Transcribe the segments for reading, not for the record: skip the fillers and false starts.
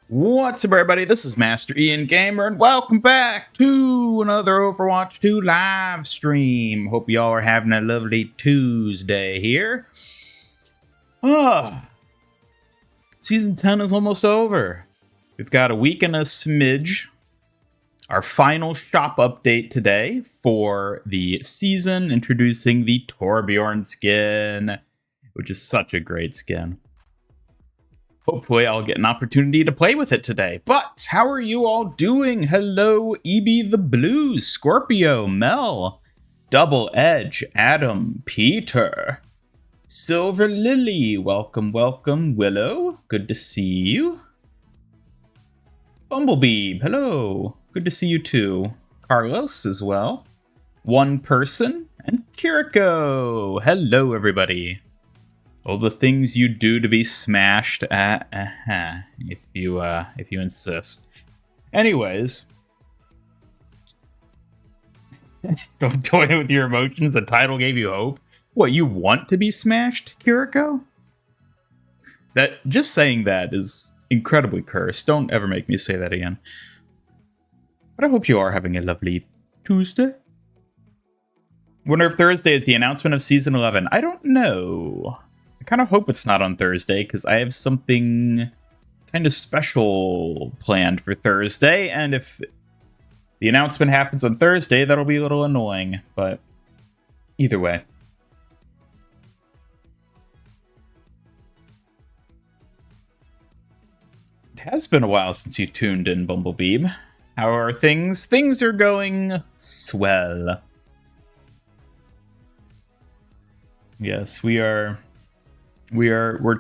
What's up, everybody? This is Master Ian Gamer, and welcome back to another Overwatch 2 live stream. Hope y'all are having a lovely Tuesday here. Season 10 is almost over. We've got a week and a smidge. Our final shop update today for the season, introducing the Torbjorn skin, which is such a great skin. Hopefully I'll get an opportunity to play with it today. But how are you all doing? Hello, EB the Blue, Scorpio, Mel, Double Edge, Adam, Peter, Silver Lily, welcome, welcome, Willow, good to see you. Bumblebee, hello, good to see you too. Carlos as well. One Person, and Kiriko, hello everybody. All the things you do to be smashed at, if you insist. Anyways, don't toy with your emotions. The title gave you hope. What, you want to be smashed, Kiriko? That just saying that is incredibly cursed. Don't ever make me say that again. But I hope you are having a lovely Tuesday. Wonder if Thursday is the announcement of Season 11. I don't know. I kind of hope it's not on Thursday, because I have something kind of special planned for Thursday, and if the announcement happens on Thursday, that'll be a little annoying, but either way. It has been a while since you tuned in, Bumblebee. How are things? Things are going swell. Yes, we're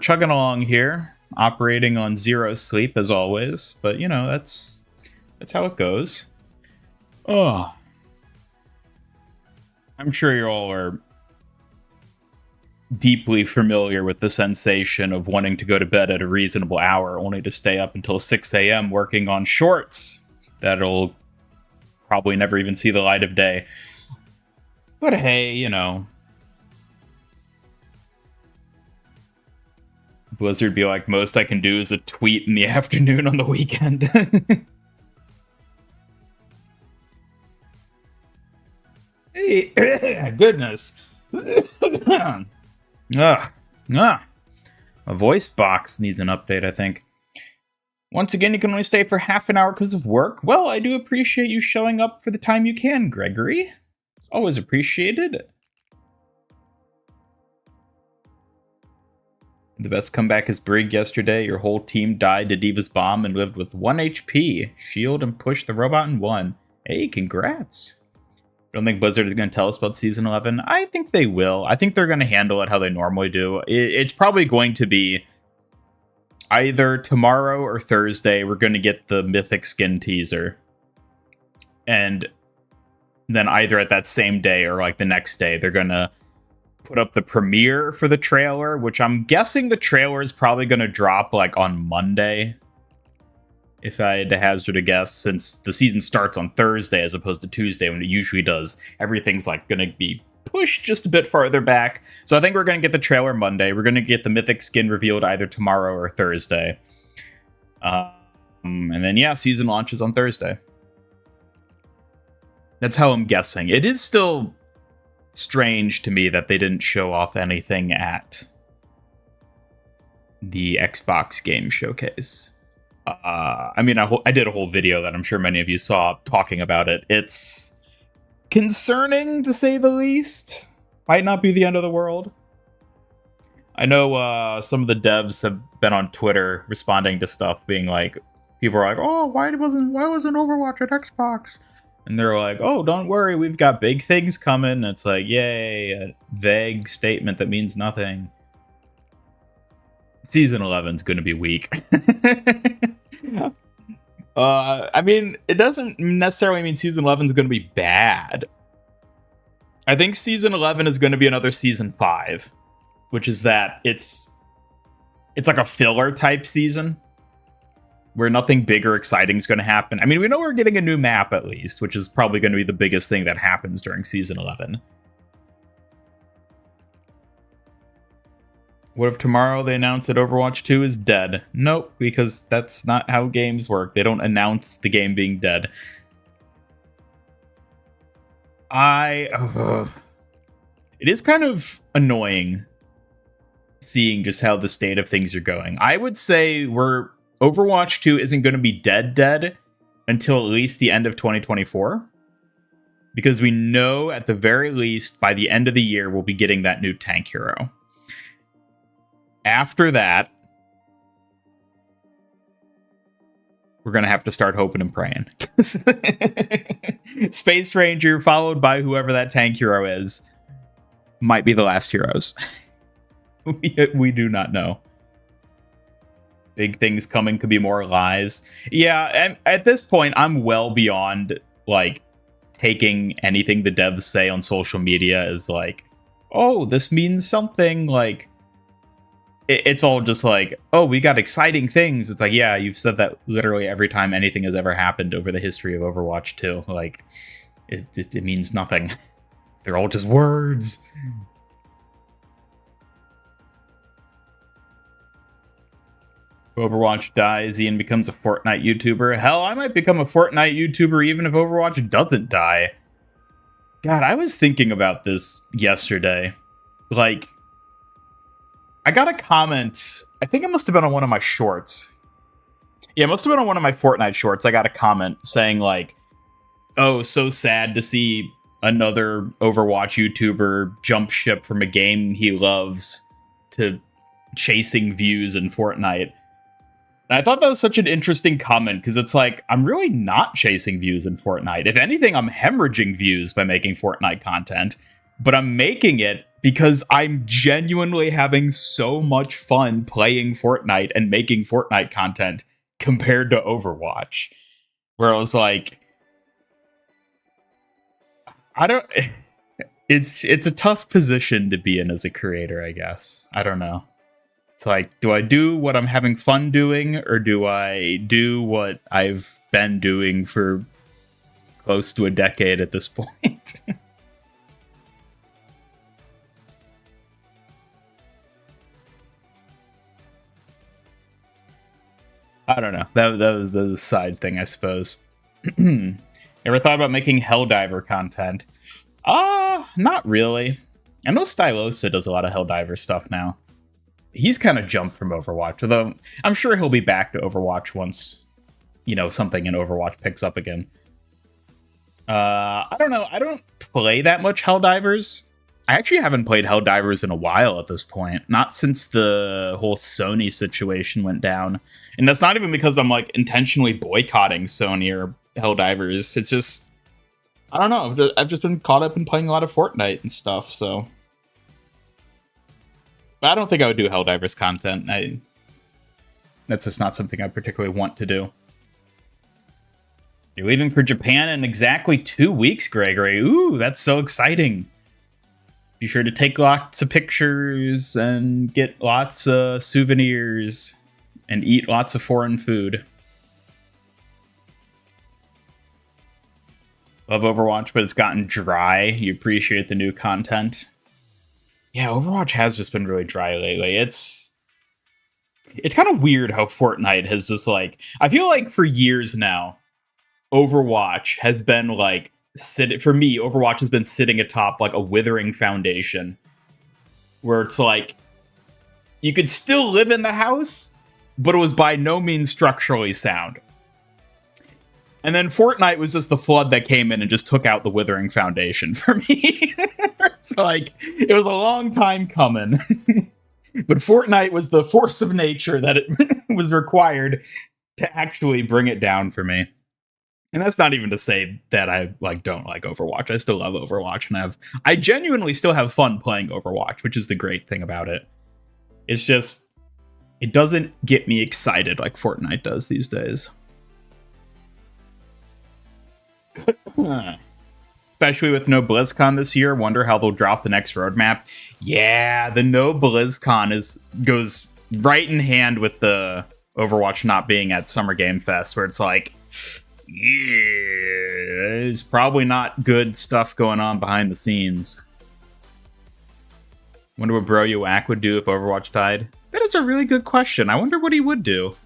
chugging along here, operating on zero sleep as always, but you know, that's how it goes. Oh, I'm sure you all are deeply familiar with the sensation of wanting to go to bed at a reasonable hour, only to stay up until 6 a.m. working on shorts that'll probably never even see the light of day. But hey, you know, Blizzard be like, most I can do is a tweet in the afternoon on the weekend. Hey, goodness. My voice box needs an update, I think. Once again, you can only stay for half an hour because of work. Well, I do appreciate you showing up for the time you can, Gregory. It's always appreciated. The best comeback is Brig yesterday. Your whole team died to D.Va's bomb and lived with 1 HP. Shield and pushed the robot and won. Hey, congrats. Don't think Blizzard is going to tell us about Season 11? I think they will. I think they're going to handle it how they normally do. It's probably going to be either tomorrow or Thursday. We're going to get the Mythic Skin teaser. And then either at that same day or like the next day, they're going to put up the premiere for the trailer, which I'm guessing the trailer is probably going to drop like on Monday, if I had to hazard a guess, since the season starts on Thursday as opposed to Tuesday when it usually does. Everything's like going to be pushed just a bit farther back. So I think we're going to get the trailer Monday. We're going to get the Mythic skin revealed either tomorrow or Thursday. And then, yeah, season launches on Thursday. That's how I'm guessing. It is still strange to me that they didn't show off anything at the Xbox game showcase. I mean, I did a whole video that I'm sure many of you saw talking about it. It's concerning, to say the least. Might not be the end of the world. I know some of the devs have been on Twitter responding to stuff, being like, people are like, oh, why wasn't Overwatch at Xbox? And they're like, oh, don't worry, we've got big things coming. And it's like, yay, a vague statement that means nothing. Season 11 is going to be weak. I mean, it doesn't necessarily mean Season 11 is going to be bad. I think Season 11 is going to be another Season 5, which is that it's like a filler type season where nothing big or exciting is going to happen. I mean, we know we're getting a new map at least, which is probably going to be the biggest thing that happens during Season 11. What if tomorrow they announce that Overwatch 2 is dead? Nope, because that's not how games work. They don't announce the game being dead. It is kind of annoying seeing just how the state of things are going. I would say Overwatch 2 isn't going to be dead until at least the end of 2024. Because we know at the very least by the end of the year we'll be getting that new tank hero. After that, we're going to have to start hoping and praying. Space Ranger, followed by whoever that tank hero is, might be the last heroes. we do not know. Big things coming, could be more lies. Yeah, and at this point, I'm well beyond, like, taking anything the devs say on social media as, like, oh, this means something, like... It's all just like, oh, we got exciting things. It's like, yeah, you've said that literally every time anything has ever happened over the history of Overwatch 2. Like, it means nothing. They're all just words. Overwatch dies, Ian becomes a Fortnite YouTuber. Hell, I might become a Fortnite YouTuber even if Overwatch doesn't die. God, I was thinking about this yesterday. Like... I got a comment, I think it must have been on one of my shorts. Yeah, it must have been on one of my Fortnite shorts. I got a comment saying like, oh, so sad to see another Overwatch YouTuber jump ship from a game he loves to chasing views in Fortnite. And I thought that was such an interesting comment because it's like, I'm really not chasing views in Fortnite. If anything, I'm hemorrhaging views by making Fortnite content, but I'm making it because I'm genuinely having so much fun playing Fortnite and making Fortnite content compared to Overwatch. Where I was like, it's a tough position to be in as a creator, I guess. I don't know. It's like, do I do what I'm having fun doing, or do I do what I've been doing for close to a decade at this point? I don't know. That was a side thing, I suppose. Ever thought about making Helldiver content? Not really. I know Stylosa does a lot of Helldiver stuff now. He's kind of jumped from Overwatch, although I'm sure he'll be back to Overwatch once, you know, something in Overwatch picks up again. I don't know. I don't play that much Helldivers. I actually haven't played Helldivers in a while at this point. Not since the whole Sony situation went down. And that's not even because I'm, like, intentionally boycotting Sony or Helldivers. It's just... I don't know. I've just been caught up in playing a lot of Fortnite and stuff, so... But I don't think I would do Helldivers content. That's just not something I particularly want to do. You're leaving for Japan in exactly 2 weeks, Gregory. Ooh, that's so exciting. Be sure to take lots of pictures and get lots of souvenirs and eat lots of foreign food. Love Overwatch, but it's gotten dry. You appreciate the new content. Yeah, Overwatch has just been really dry lately. It's kind of weird how Fortnite has just like... I feel like for years now, Overwatch has been like... For me, Overwatch has been sitting atop like a withering foundation. Where it's like... You could still live in the house, but it was by no means structurally sound. And then Fortnite was just the flood that came in and just took out the withering foundation for me. It's like, it was a long time coming. But Fortnite was the force of nature that it was required to actually bring it down for me. And that's not even to say that I don't like Overwatch. I still love Overwatch, and I genuinely still have fun playing Overwatch, which is the great thing about it. It's just, it doesn't get me excited like Fortnite does these days. Especially with no BlizzCon this year. Wonder how they'll drop the next roadmap. Yeah, the no BlizzCon goes right in hand with the Overwatch not being at Summer Game Fest, where it's like, yeah, there's probably not good stuff going on behind the scenes. Wonder what Bro Whack would do if Overwatch died. That is a really good question. I wonder what he would do.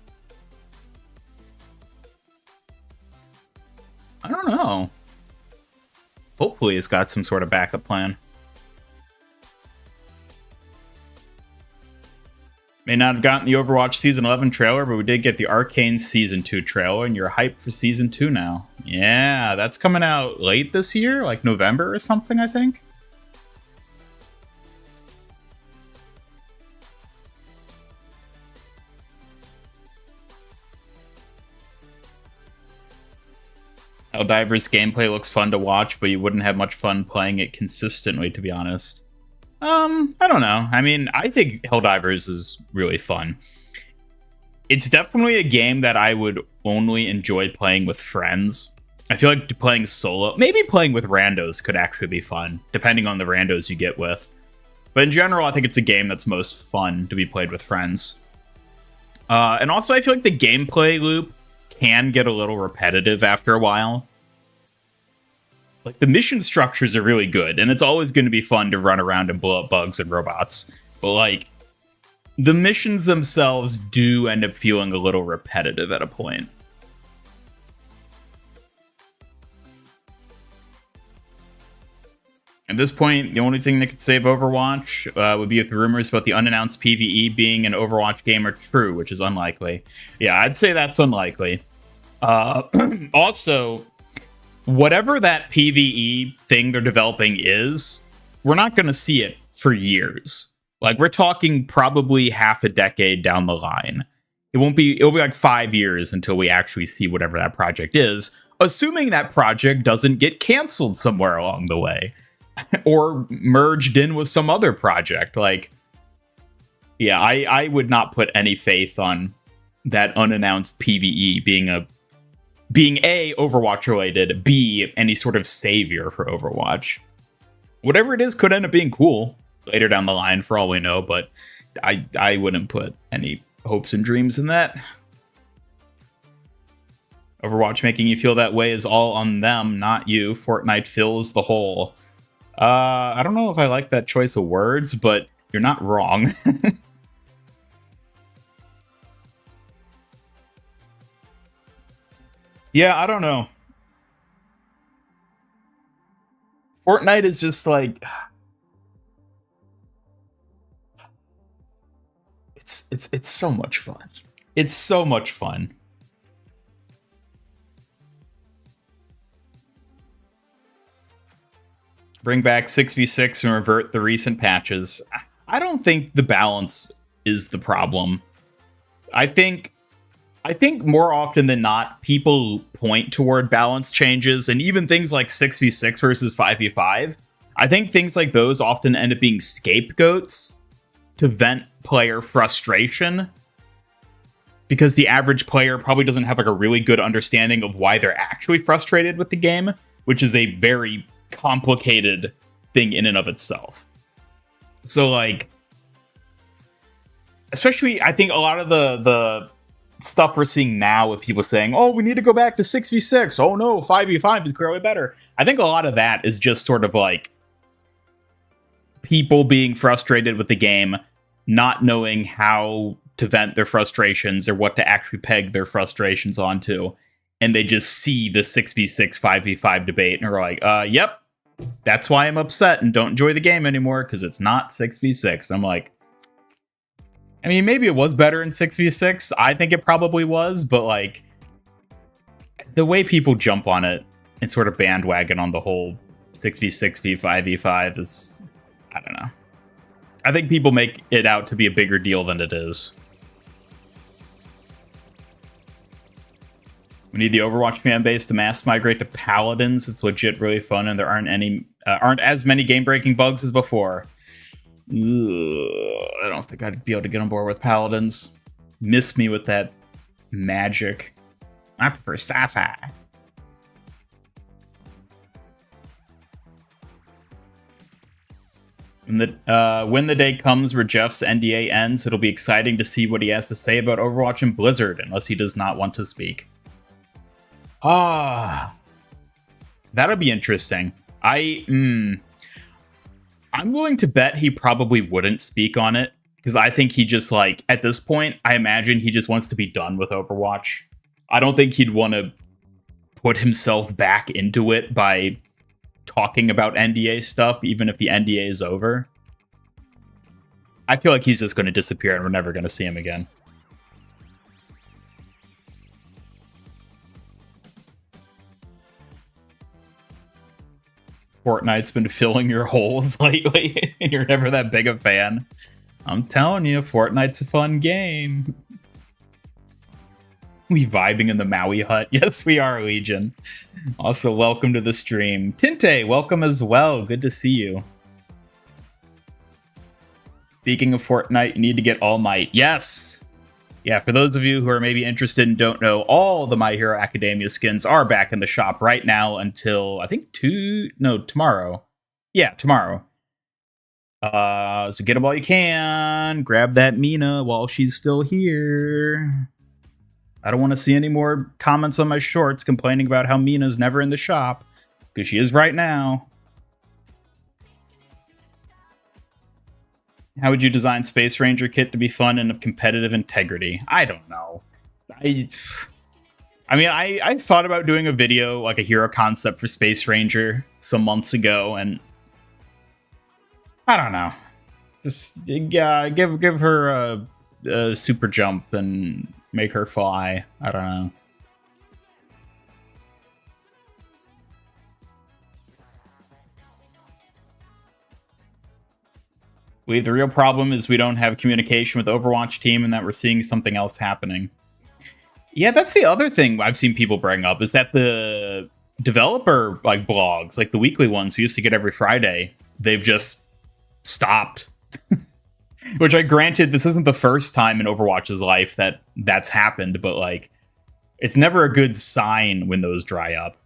I don't know. Hopefully he's got some sort of backup plan. May not have gotten the Overwatch Season 11 trailer, but we did get the Arcane Season 2 trailer, and you're hyped for Season 2 now. Yeah, that's coming out late this year, like November or something, I think. Helldivers gameplay looks fun to watch, but you wouldn't have much fun playing it consistently, to be honest. I don't know. I mean, I think Helldivers is really fun. It's definitely a game that I would only enjoy playing with friends. I feel like playing solo, maybe playing with randos could actually be fun, depending on the randos you get with. But in general, I think it's a game that's most fun to be played with friends. And also, I feel like the gameplay loop can get a little repetitive after a while. Like, the mission structures are really good, and it's always going to be fun to run around and blow up bugs and robots. But, like, the missions themselves do end up feeling a little repetitive at a point. At this point, the only thing that could save Overwatch would be if the rumors about the unannounced PvE being an Overwatch game are true, which is unlikely. Yeah, I'd say that's unlikely. Also, whatever that PvE thing they're developing is, we're not going to see it for years. Like, we're talking probably half a decade down the line. It'll be like 5 years until we actually see whatever that project is, assuming that project doesn't get canceled somewhere along the way. Or merged in with some other project. Like, yeah, I would not put any faith on that unannounced PvE being A, Overwatch related, B, any sort of savior for Overwatch. Whatever it is could end up being cool later down the line for all we know, but I wouldn't put any hopes and dreams in that. Overwatch making you feel that way is all on them, not you. Fortnite fills the hole. I don't know if I like that choice of words, but you're not wrong. Yeah, I don't know. Fortnite is just like it's so much fun. It's so much fun. Bring back 6v6 and revert the recent patches. I don't think the balance is the problem. I think more often than not, people point toward balance changes, and even things like 6v6 versus 5v5. I think things like those often end up being scapegoats to vent player frustration, because the average player probably doesn't have like a really good understanding of why they're actually frustrated with the game, which is a very complicated thing in and of itself. So, like, especially, I think a lot of the stuff we're seeing now with people saying, oh, we need to go back to 6v6. Oh no, 5v5 is clearly better. I think a lot of that is just sort of like people being frustrated with the game, not knowing how to vent their frustrations or what to actually peg their frustrations onto. And they just see the 6v6, 5v5 debate and are like, yep, that's why I'm upset and don't enjoy the game anymore, because it's not 6v6. I'm like, I mean, maybe it was better in 6v6. I think it probably was, but like, the way people jump on it and sort of bandwagon on the whole 6v6, 5v5 is, I don't know. I think people make it out to be a bigger deal than it is. We need the Overwatch fan base to mass migrate to Paladins. It's legit really fun, and there aren't as many game-breaking bugs as before. Ugh, I don't think I'd be able to get on board with Paladins. Miss me with that magic. I prefer sci-fi. When the day comes where Jeff's NDA ends, it'll be exciting to see what he has to say about Overwatch and Blizzard, unless he does not want to speak. That'll be interesting. I I'm willing to bet he probably wouldn't speak on it, because I think he just, like, at this point, I imagine he just wants to be done with Overwatch. I don't think he'd want to put himself back into it by talking about NDA stuff, even if the NDA is over. I feel like he's just going to disappear and we're never going to see him again. Fortnite's been filling your holes lately, and you're never that big a fan. I'm telling you, Fortnite's a fun game. We vibing in the Maui hut. Yes, we are, Legion. Also, welcome to the stream. Tinte, welcome as well. Good to see you. Speaking of Fortnite, you need to get All Might. Yes! Yeah, for those of you who are maybe interested and don't know, all the My Hero Academia skins are back in the shop right now until, I think, tomorrow. Yeah, tomorrow. So get them while you can. Grab that Mina while she's still here. I don't want to see any more comments on my shorts complaining about how Mina's never in the shop, because she is right now. How would you design Space Ranger kit to be fun and of competitive integrity? I don't know. I mean, I thought about doing a video, like a hero concept for Space Ranger some months ago, and I don't know. Just give her a super jump and make her fly. I don't know. The real problem is we don't have communication with the Overwatch team and that we're seeing something else happening. Yeah, that's the other thing I've seen people bring up, is that the developer blogs, like the weekly ones we used to get every Friday, they've just stopped. Which, granted, this isn't the first time in Overwatch's life that that's happened, but it's never a good sign when those dry up.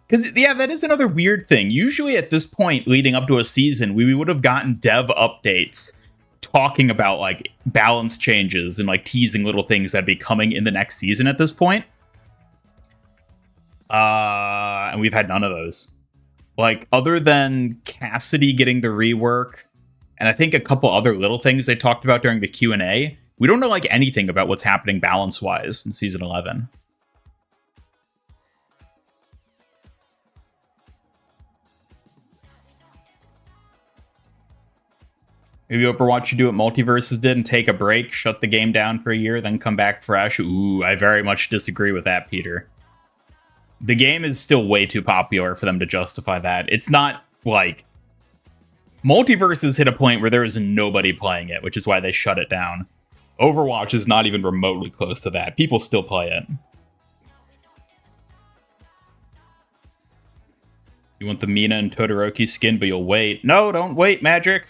Because, yeah, that is another weird thing. Usually at this point, leading up to a season, we would have gotten dev updates talking about, balance changes and, teasing little things that'd be coming in the next season at this point. And we've had none of those. Other than Cassidy getting the rework, and I think a couple other little things they talked about during the Q&A, we don't know, anything about what's happening balance-wise in Season 11. Maybe Overwatch should do what Multiverses did and take a break, shut the game down for a year, then come back fresh. Ooh, I very much disagree with that, Peter. The game is still way too popular for them to justify that. It's not Multiverses hit a point where there is nobody playing it, which is why they shut it down. Overwatch is not even remotely close to that. People still play it. You want the Mina and Todoroki skin, but you'll wait. No, don't wait, Magic.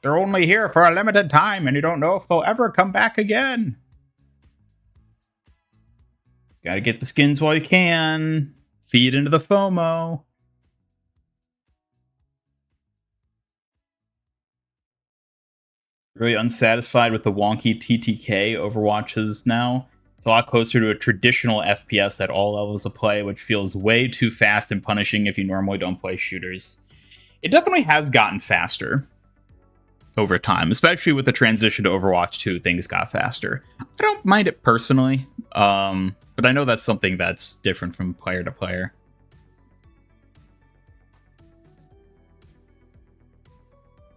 They're only here for a limited time, and you don't know if they'll ever come back again. Gotta get the skins while you can. Feed into the FOMO. Really unsatisfied with the wonky TTK Overwatch is now. It's a lot closer to a traditional FPS at all levels of play, which feels way too fast and punishing if you normally don't play shooters. It definitely has gotten faster over time, especially with the transition to Overwatch 2, things got faster. I don't mind it personally, but I know that's something that's different from player to player.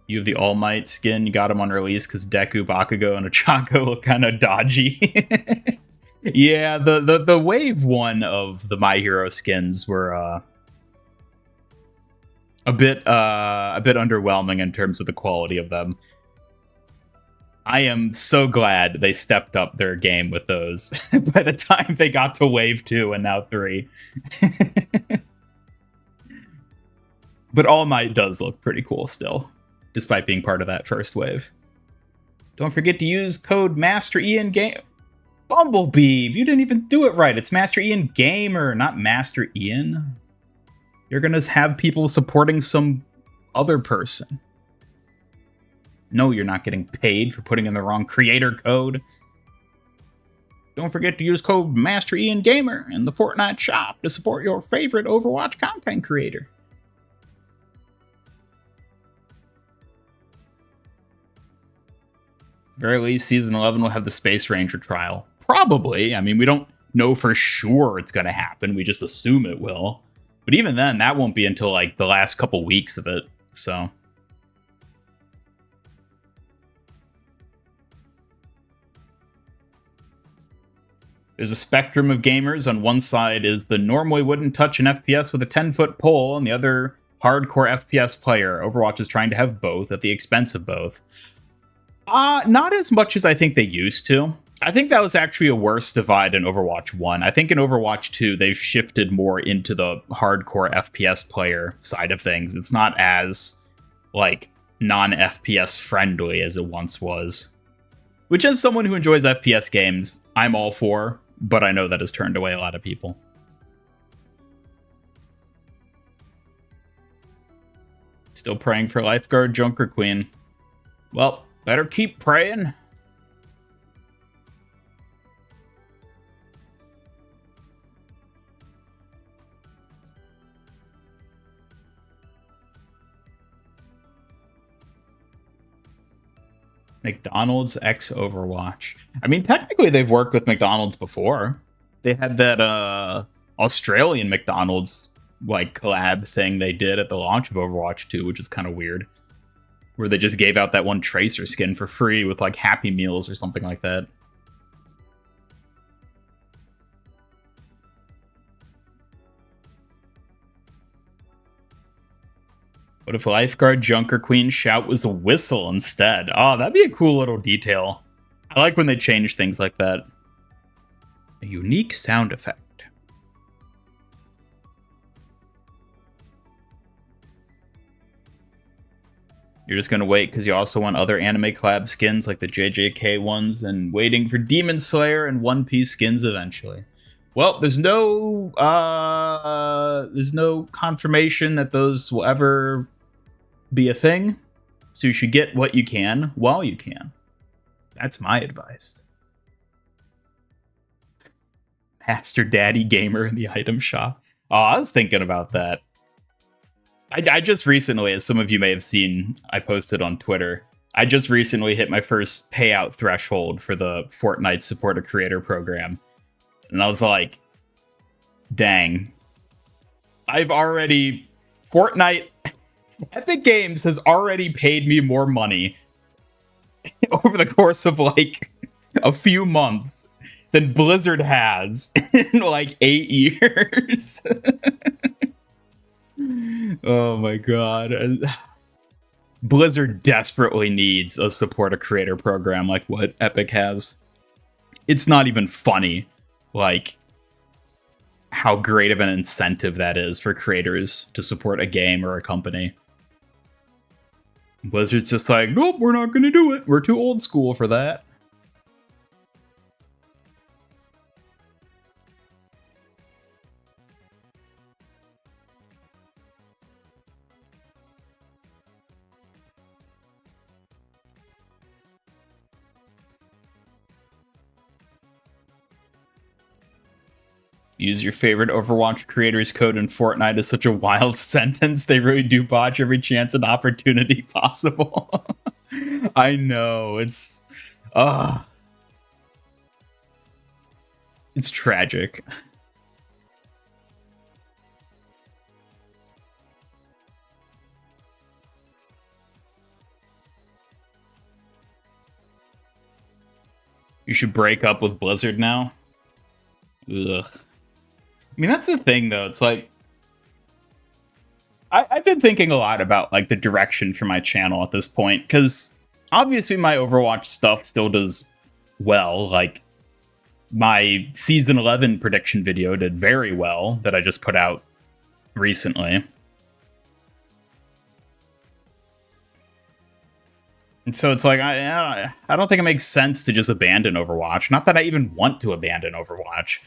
You have the All Might skin, you got him on release because Deku, Bakugo, and Ochako look kind of dodgy. Yeah, the wave one of the My Hero skins were a bit underwhelming in terms of the quality of them. I am so glad they stepped up their game with those by the time they got to wave 2 and now 3. But All Might does look pretty cool still, despite being part of that first wave. Don't forget to use code MasterIanGame. Bumblebee, you didn't even do it right. It's Master Ian Gamer, not Master Ian. You're gonna have people supporting some other person. No, you're not getting paid for putting in the wrong creator code. Don't forget to use code MasterIanGamer in the Fortnite shop to support your favorite Overwatch content creator. Very least, Season 11 will have the Space Ranger trial. Probably. I mean, we don't know for sure it's going to happen. We just assume it will. But even then, that won't be until, like, the last couple weeks of it. So... there's a spectrum of gamers. On one side is the normally wouldn't touch an FPS with a 10-foot pole, and the other hardcore FPS player. Overwatch is trying to have both at the expense of both. Not as much as I think they used to. I think that was actually a worse divide in Overwatch 1. I think in Overwatch 2, they've shifted more into the hardcore FPS player side of things. It's not as, like, non-FPS friendly as it once was. Which, as someone who enjoys FPS games, I'm all for, but I know that has turned away a lot of people. Still praying for Lifeguard Junker Queen. Well, better keep praying. McDonald's X Overwatch. I mean, technically they've worked with McDonald's before. They had that Australian McDonald's like collab thing they did at the launch of Overwatch 2, which is kind of weird. Where they just gave out that one Tracer skin for free with like Happy Meals or something like that. What if Lifeguard Junker Queen shout was a whistle instead? Oh, that'd be a cool little detail. I like when they change things like that. A unique sound effect. You're just gonna wait because you also want other anime collab skins like the JJK ones and waiting for Demon Slayer and One Piece skins eventually. Well, there's no confirmation that those will ever be a thing, so you should get what you can while you can. That's my advice. Master Daddy Gamer in the item shop. Oh, I was thinking about that. I just recently, as some of you may have seen, I posted on Twitter, I just recently hit my first payout threshold for the Fortnite Support a Creator program. And I was like, dang. Fortnite, Epic Games has already paid me more money over the course of like a few months than Blizzard has in like 8 years. Oh my god. Blizzard desperately needs a support a creator program like what Epic has. It's not even funny, like, how great of an incentive that is for creators to support a game or a company. Blizzard's just like, nope, we're not gonna do it. We're too old school for that. Use your favorite Overwatch creator's code in Fortnite is such a wild sentence. They really do botch every chance and opportunity possible. I know. It's tragic. You should break up with Blizzard now. Ugh. I mean, that's the thing, though. It's like, I've been thinking a lot about, like, the direction for my channel at this point, because obviously my Overwatch stuff still does well. Like, my Season 11 prediction video did very well that I just put out recently. And so it's like, I don't think it makes sense to just abandon Overwatch. Not that I even want to abandon Overwatch,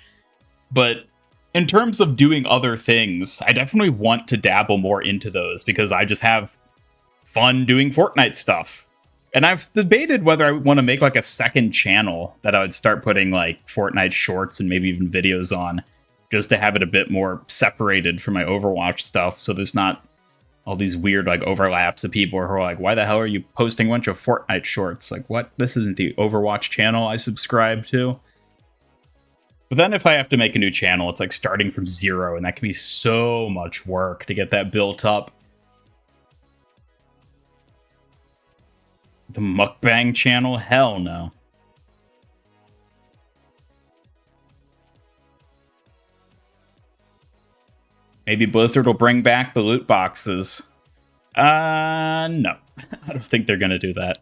but in terms of doing other things, I definitely want to dabble more into those because I just have fun doing Fortnite stuff. And I've debated whether I want to make like a second channel that I would start putting like Fortnite shorts and maybe even videos on, just to have it a bit more separated from my Overwatch stuff, so there's not all these weird like overlaps of people who are like, why the hell are you posting a bunch of Fortnite shorts? Like, what? This isn't the Overwatch channel I subscribe to. But then if I have to make a new channel, it's like starting from zero, and that can be so much work to get that built up. The mukbang channel? Hell no. Maybe Blizzard will bring back the loot boxes. No. I don't think they're going to do that.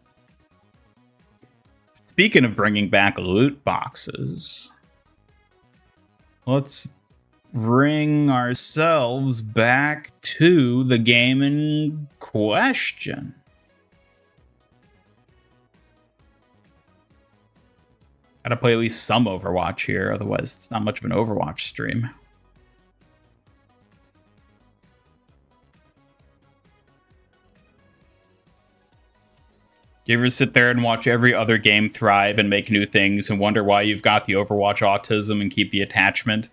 Speaking of bringing back loot boxes, let's bring ourselves back to the game in question. Gotta play at least some Overwatch here, otherwise it's not much of an Overwatch stream. Do you ever sit there and watch every other game thrive and make new things and wonder why you've got the Overwatch autism and keep the attachment?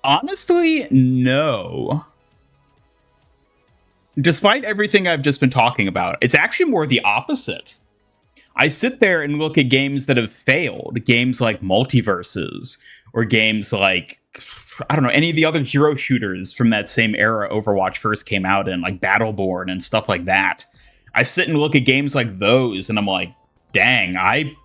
Honestly, no. Despite everything I've just been talking about, it's actually more the opposite. I sit there and look at games that have failed, games like Multiverses, or games like, I don't know, any of the other hero shooters from that same era Overwatch first came out in, like Battleborn and stuff like that. I sit and look at games like those, and I'm like, dang, I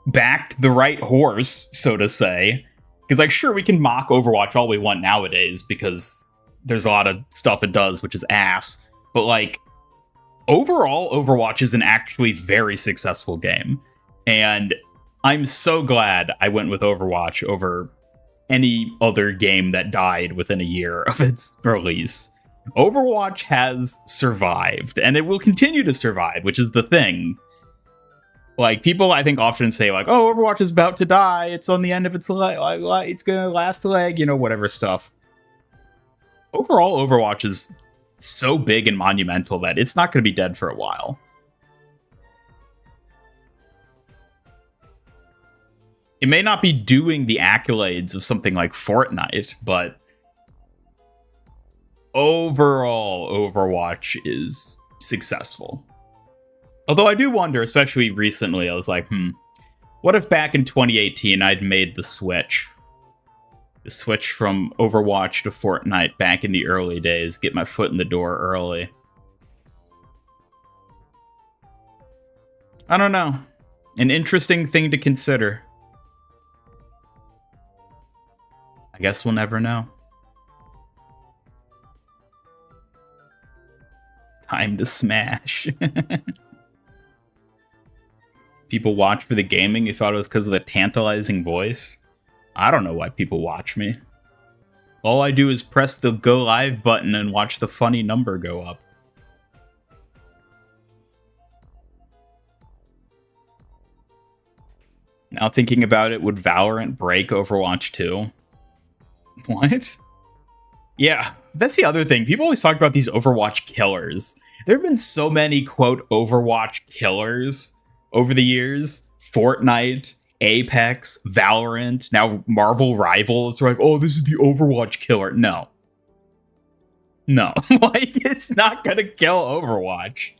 backed the right horse, so to say. Because, like, sure, we can mock Overwatch all we want nowadays, because there's a lot of stuff it does, which is ass. But, like, overall, Overwatch is an actually very successful game. And I'm so glad I went with Overwatch over any other game that died within a year of its release. Overwatch has survived, and it will continue to survive, which is the thing. Like, people, I think, often say, like, oh, Overwatch is about to die, it's on the end of its it's gonna last a leg, you know, whatever stuff. Overall, Overwatch is so big and monumental that it's not gonna be dead for a while. It may not be doing the accolades of something like Fortnite, but overall, Overwatch is successful. Although I do wonder, especially recently, I was like, what if back in 2018 I'd made the switch? The switch from Overwatch to Fortnite back in the early days, get my foot in the door early. I don't know. An interesting thing to consider. I guess we'll never know. Time to smash. People watch for the gaming. You thought it was because of the tantalizing voice? I don't know why people watch me. All I do is press the go live button and watch the funny number go up. Now thinking about it, would Valorant break Overwatch 2? What? Yeah, that's the other thing. People always talk about these Overwatch killers. There have been so many, quote, Overwatch killers over the years. Fortnite, Apex, Valorant, now Marvel Rivals. They're like, oh, this is the Overwatch killer. No. No. Like, it's not going to kill Overwatch.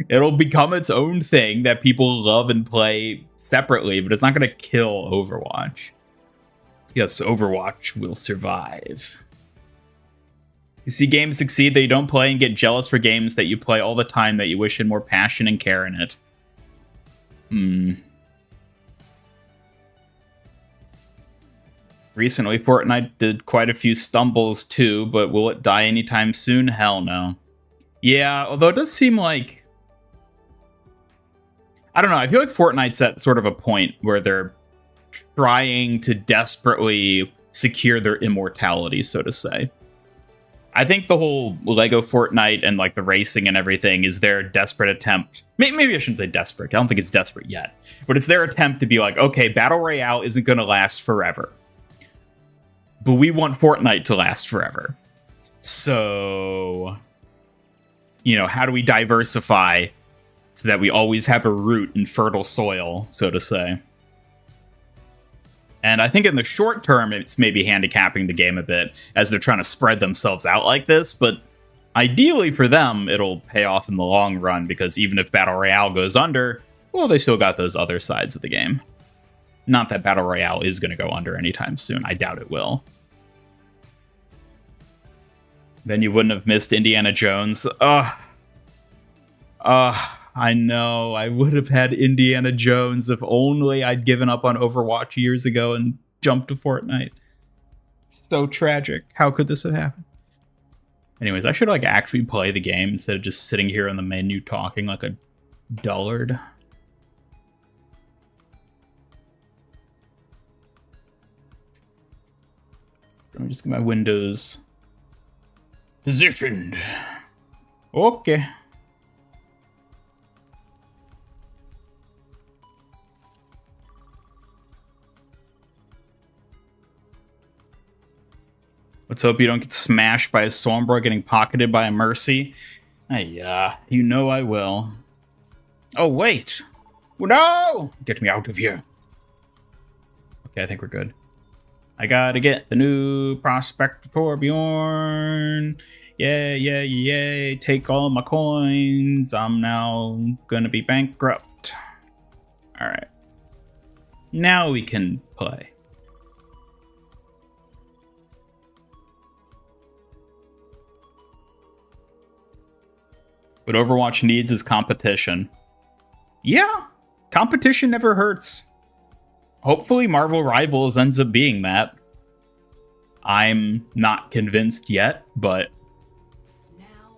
It'll become its own thing that people love and play separately, but it's not going to kill Overwatch. Yes, Overwatch will survive. You see games succeed that you don't play and get jealous for games that you play all the time that you wish had more passion and care in it. Recently, Fortnite did quite a few stumbles too, but will it die anytime soon? Hell no. Yeah, although it does seem like... I don't know, I feel like Fortnite's at sort of a point where they're trying to desperately secure their immortality, so to say. I think the whole Lego Fortnite and like the racing and everything is their desperate attempt. Maybe I shouldn't say desperate. I don't think it's desperate yet. But it's their attempt to be like, okay, Battle Royale isn't going to last forever. But we want Fortnite to last forever. So, you know, how do we diversify so that we always have a root in fertile soil, so to say? And I think in the short term, it's maybe handicapping the game a bit as they're trying to spread themselves out like this. But ideally for them, it'll pay off in the long run, because even if Battle Royale goes under, well, they still got those other sides of the game. Not that Battle Royale is going to go under anytime soon. I doubt it will. Then you wouldn't have missed Indiana Jones. I know. I would have had Indiana Jones if only I'd given up on Overwatch years ago and jumped to Fortnite. So tragic. How could this have happened? Anyways, I should like actually play the game instead of just sitting here on the menu talking like a dullard. Let me just get my windows positioned. Okay. Let's hope you don't get smashed by a Sombra getting pocketed by a Mercy. Yeah, you know I will. Oh, wait. No! Get me out of here. Okay, I think we're good. I gotta get the new Prospector Torbjorn. Yay, yay, yay. Take all my coins. I'm now gonna be bankrupt. Alright. Now we can play. What Overwatch needs is competition. Yeah, competition never hurts. Hopefully Marvel Rivals ends up being that. I'm not convinced yet, but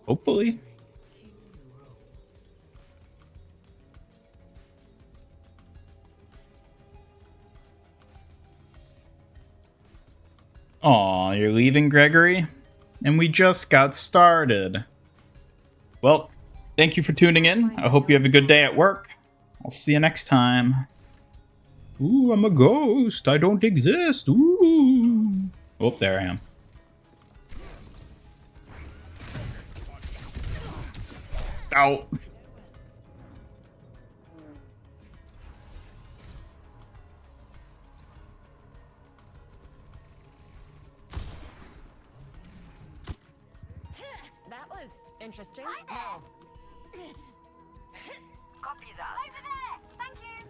hopefully. Aw, you're leaving, Gregory? And we just got started. Well, thank you for tuning in. I hope you have a good day at work. I'll see you next time. Ooh, I'm a ghost. I don't exist. Ooh. Oh, there I am. Ow. That was interesting. No. Copy that. Over there. Thank you.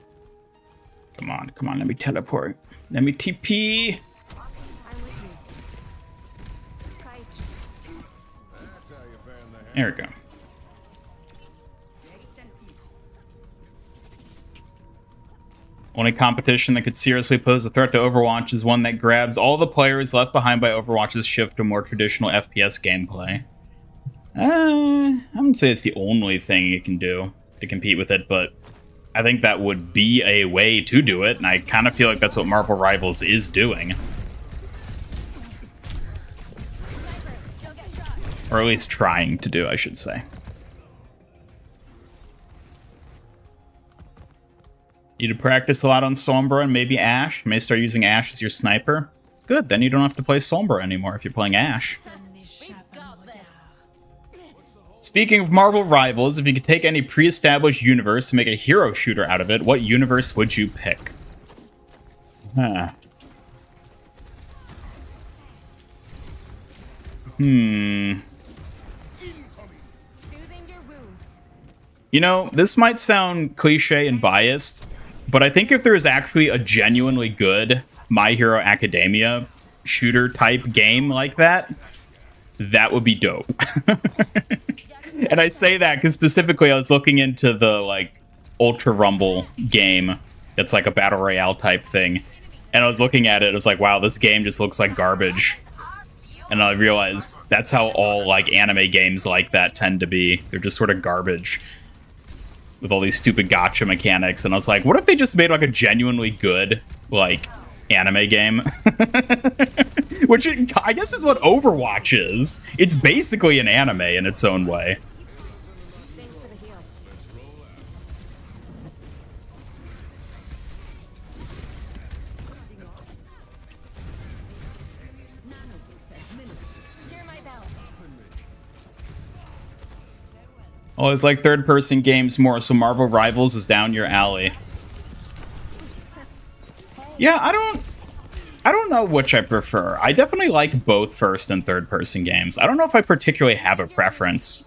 Come on, come on. Let me teleport. Let me TP. I'm with you. Kite. There we go. Only competition that could seriously pose a threat to Overwatch is one that grabs all the players left behind by Overwatch's shift to more traditional FPS gameplay. I wouldn't say it's the only thing it can do to compete with it, but I think that would be a way to do it, and I kind of feel like that's what Marvel Rivals is doing. Or at least trying to do, I should say. You to practice a lot on Sombra and maybe Ashe. You may start using Ashe as your sniper. Good, then you don't have to play Sombra anymore if you're playing Ashe. Speaking of Marvel Rivals, if you could take any pre-established universe to make a hero shooter out of it, what universe would you pick? Huh. You know, this might sound cliche and biased, but I think if there is actually a genuinely good My Hero Academia shooter type game like that, that would be dope. And I say that because specifically I was looking into the like Ultra Rumble game that's like a battle royale type thing, and I was looking at it, I was like, wow, this game just looks like garbage. And I realized that's how all like anime games like that tend to be. They're just sort of garbage with all these stupid gacha mechanics. And I was like, what if they just made like a genuinely good like anime game? Which I guess is what Overwatch is. It's basically an anime in its own way. Thanks for the heal. Hear my bell. Oh, it's like third-person games more, so Marvel Rivals is down your alley. Yeah, I don't know which I prefer. I definitely like both first and third person games. I don't know if I particularly have a preference.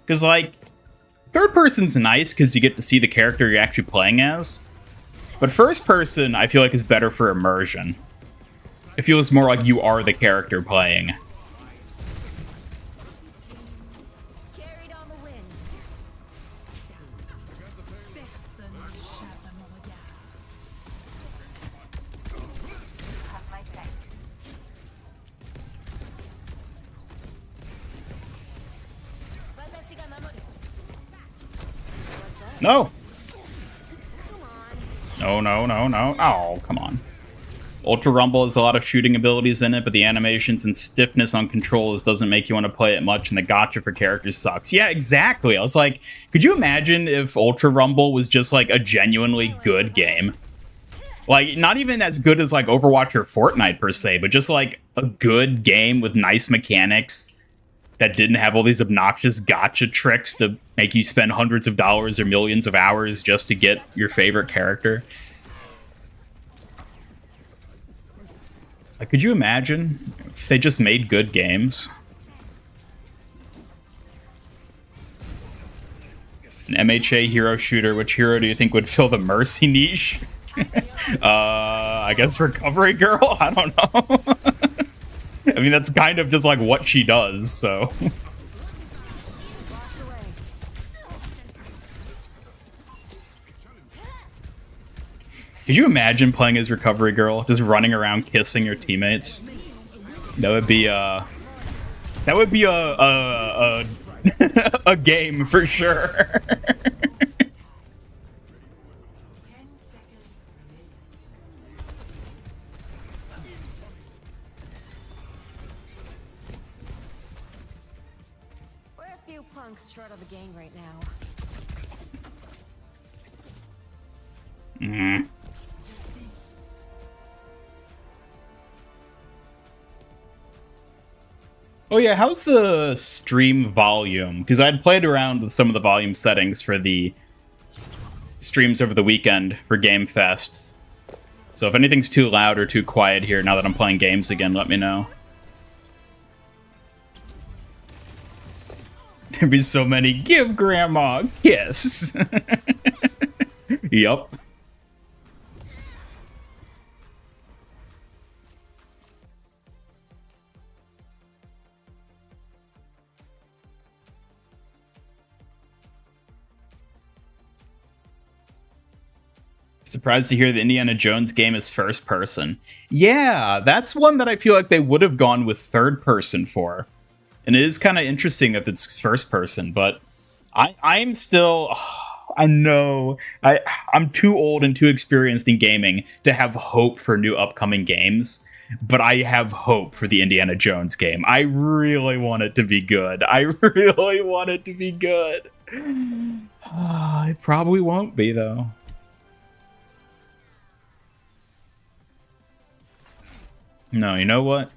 Because, like, third person's nice because you get to see the character you're actually playing as. But first person, I feel like, is better for immersion. It feels more like you are the character playing. Carried on the wind. Have my thanks. Watashi ga mamoru. What's up? No! Come on. No. Oh, come on. Ultra Rumble has a lot of shooting abilities in it, but the animations and stiffness on controls doesn't make you want to play it much, and the gacha for characters sucks. Yeah, exactly. I was like, could you imagine if Ultra Rumble was just, like, a genuinely good game? Like, not even as good as, like, Overwatch or Fortnite, per se, but just, like, a good game with nice mechanics that didn't have all these obnoxious gacha tricks to make you spend hundreds of dollars or millions of hours just to get your favorite character. Like, could you imagine if they just made good games? An MHA hero shooter. Which hero do you think would fill the Mercy niche? I guess Recovery Girl? I don't know. I mean, that's kind of just like what she does, so. Washed away. Could you imagine playing as Recovery Girl, just running around kissing your teammates? That would be a a game for sure. We're a few punks short of the gang right now. Mm. Oh yeah, how's the stream volume? Because I'd played around with some of the volume settings for the streams over the weekend for Game Fest. So if anything's too loud or too quiet here now that I'm playing games again, let me know. There'd be so many, give grandma a kiss. Yup. Surprised to hear the Indiana Jones game is first person. Yeah, that's one that I feel like they would have gone with third person for. And it is kind of interesting that it's first person, but I'm still... I know I'm too old and too experienced in gaming to have hope for new upcoming games, but I have hope for the Indiana Jones game. I really want it to be good. I really want it to be good. It probably won't be, though. No, you know what?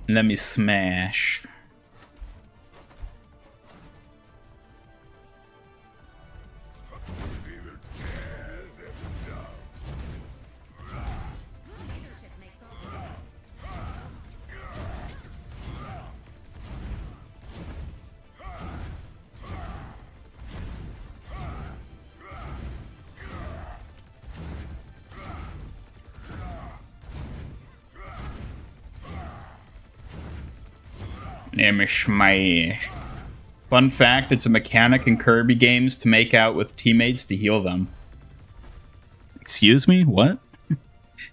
Let me smash. Smash. Fun fact, it's a mechanic in Kirby games to make out with teammates to heal them. Excuse me? What?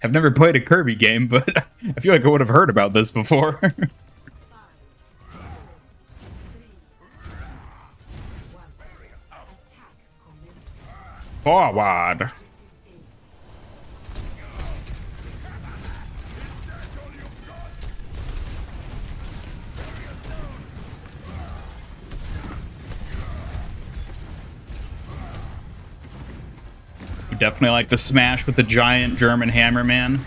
I've never played a Kirby game, but I feel like I would have heard about this before. Forward. Definitely like the smash with the giant German hammer man.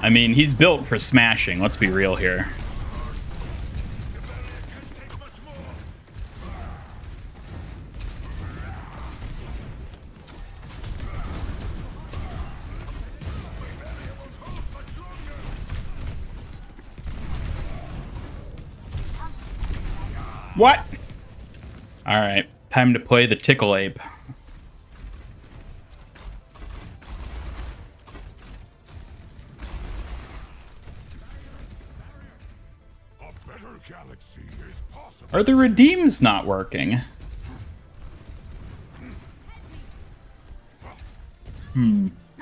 I mean, he's built for smashing, let's be real here. What? Alright, time to play the Tickle Ape. A better galaxy is possible. Are the redeems not working?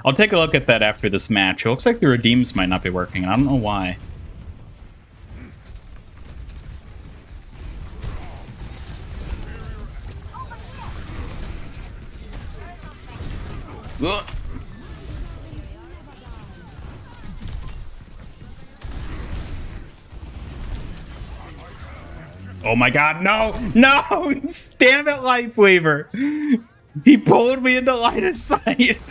I'll take a look at that after this match. It looks like the redeems might not be working, and I don't know why. Ugh. Oh my god, no! No! Damn it, Lifeweaver! He pulled me into line of sight!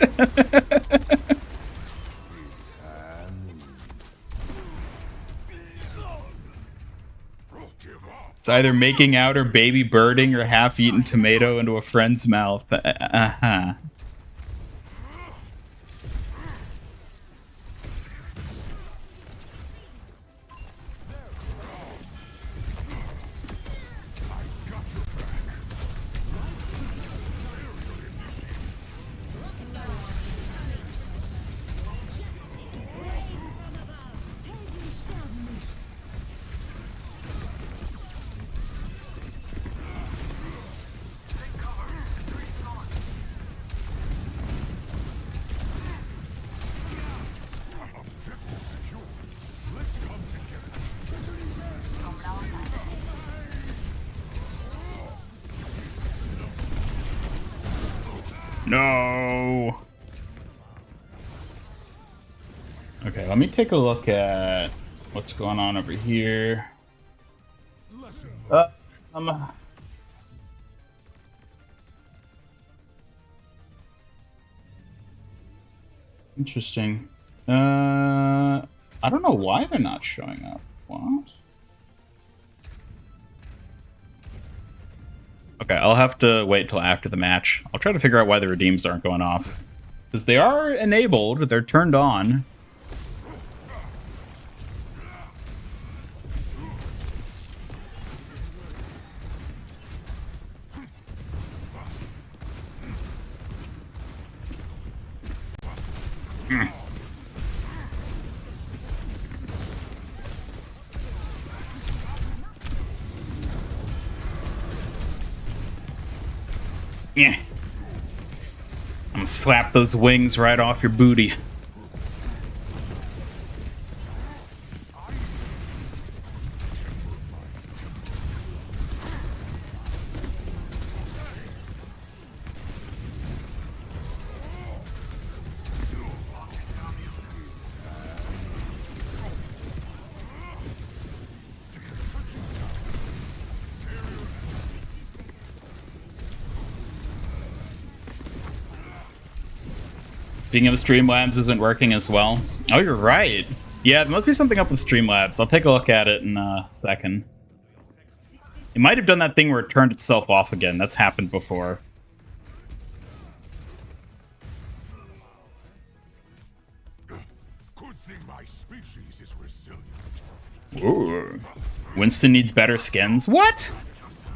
It's either making out or baby birding or half-eaten tomato into a friend's mouth. Uh-huh. No. Okay, let me take a look at what's going on over here. Interesting. I don't know why they're not showing up. What? Okay, I'll have to wait till after the match. I'll try to figure out why the redeems aren't going off. Because they are enabled, they're turned on. Yeah. I'm gonna slap those wings right off your booty. Speaking of Streamlabs isn't working as well. Oh, you're right. Yeah, there must be something up with Streamlabs. I'll take a look at it in a second. It might have done that thing where it turned itself off again. That's happened before. Good thing my species is resilient. Ooh. Winston needs better skins? What?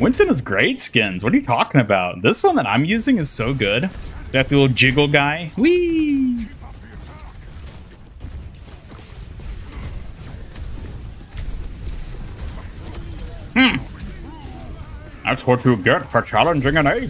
Winston has great skins. What are you talking about? This one that I'm using is so good. Got the little jiggle guy. Whee! That's what you get for challenging an ape.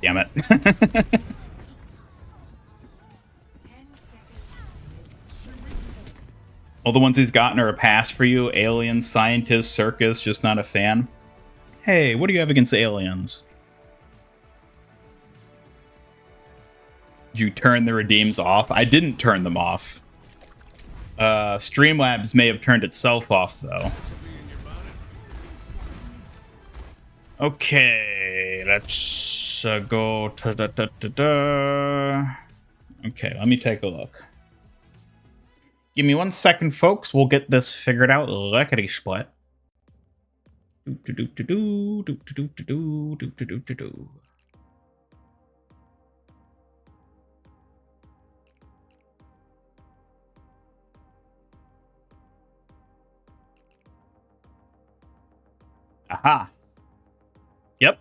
Damn it. All the ones he's gotten are a pass for you. Aliens, scientists, circus, just not a fan. Hey, what do you have against aliens? Did you turn the redeems off? I didn't turn them off. Streamlabs may have turned itself off, though. Okay, let's go to Okay, let me take a look. Give me 1 second, folks. We'll get this figured out lickety-split. Aha. Yep.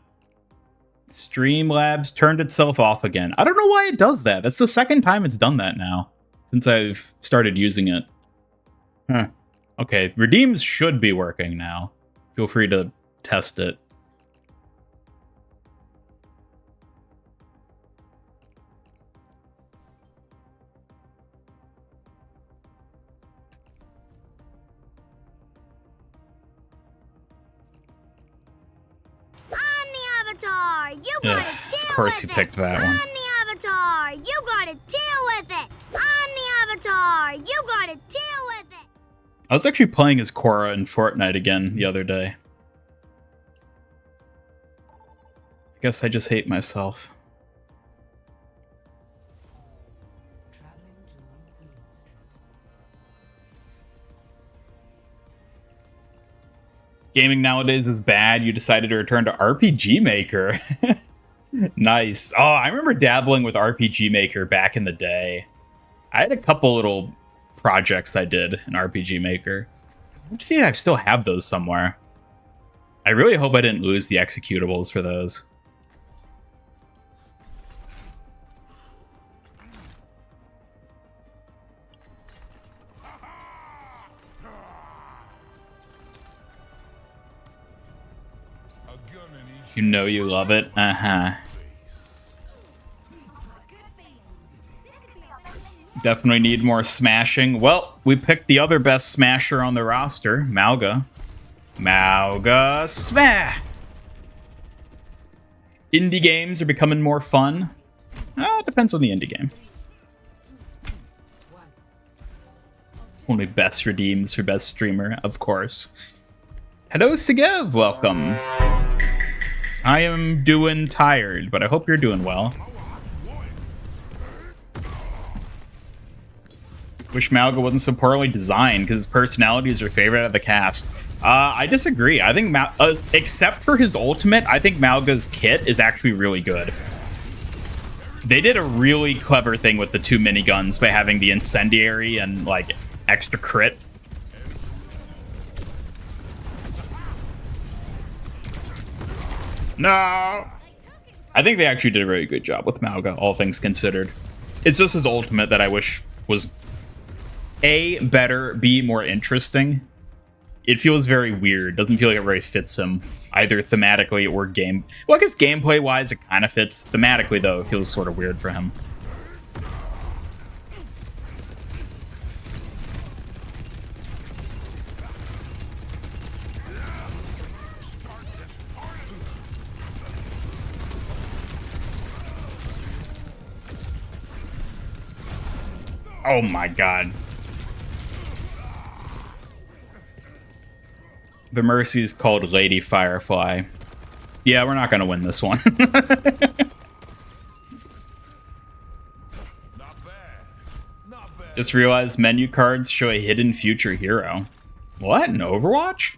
Streamlabs turned itself off again. I don't know why it does that. That's the second time it's done that now since I've started using it. Huh. Okay, redeems should be working now. Feel free to test it. Avatar, you gotta deal of course with you picked it. that one. I'm the Avatar, you gotta deal with it. I'm the Avatar, you gotta deal with it. I was actually playing as Korra in Fortnite again the other day. I guess I just hate myself. Gaming nowadays is bad. You decided to return to RPG Maker. Nice. Oh, I remember dabbling with RPG Maker back in the day. I had a couple little projects I did in RPG Maker. Let's see if I still have those somewhere. I really hope I didn't lose the executables for those. You know you love it. Uh-huh. Definitely need more smashing. Well, we picked the other best smasher on the roster, Malga. Malga smash! Indie games are becoming more fun. Depends on the indie game. Only best redeems for best streamer, of course. Hello, Segev. Welcome. I am doing tired, but I hope you're doing well. Wish Malga wasn't so poorly designed because his personality is your favorite out of the cast. I disagree. I think, except for his ultimate, I think Malga's kit is actually really good. They did a really clever thing with the 2 miniguns by having the incendiary and, like, extra crit. No! I think they actually did a very good job with Malga, all things considered. It's just his ultimate that I wish was A, better, B, more interesting. It feels very weird. Doesn't feel like it really fits him, either thematically or game. Well, I guess gameplay-wise, it kind of fits. Thematically, though, it feels sort of weird for him. Oh my god. The Mercy is called Lady Firefly. Yeah, we're not going to win this one. Not bad. Not bad. Just realized menu cards show a hidden future hero. What? In Overwatch?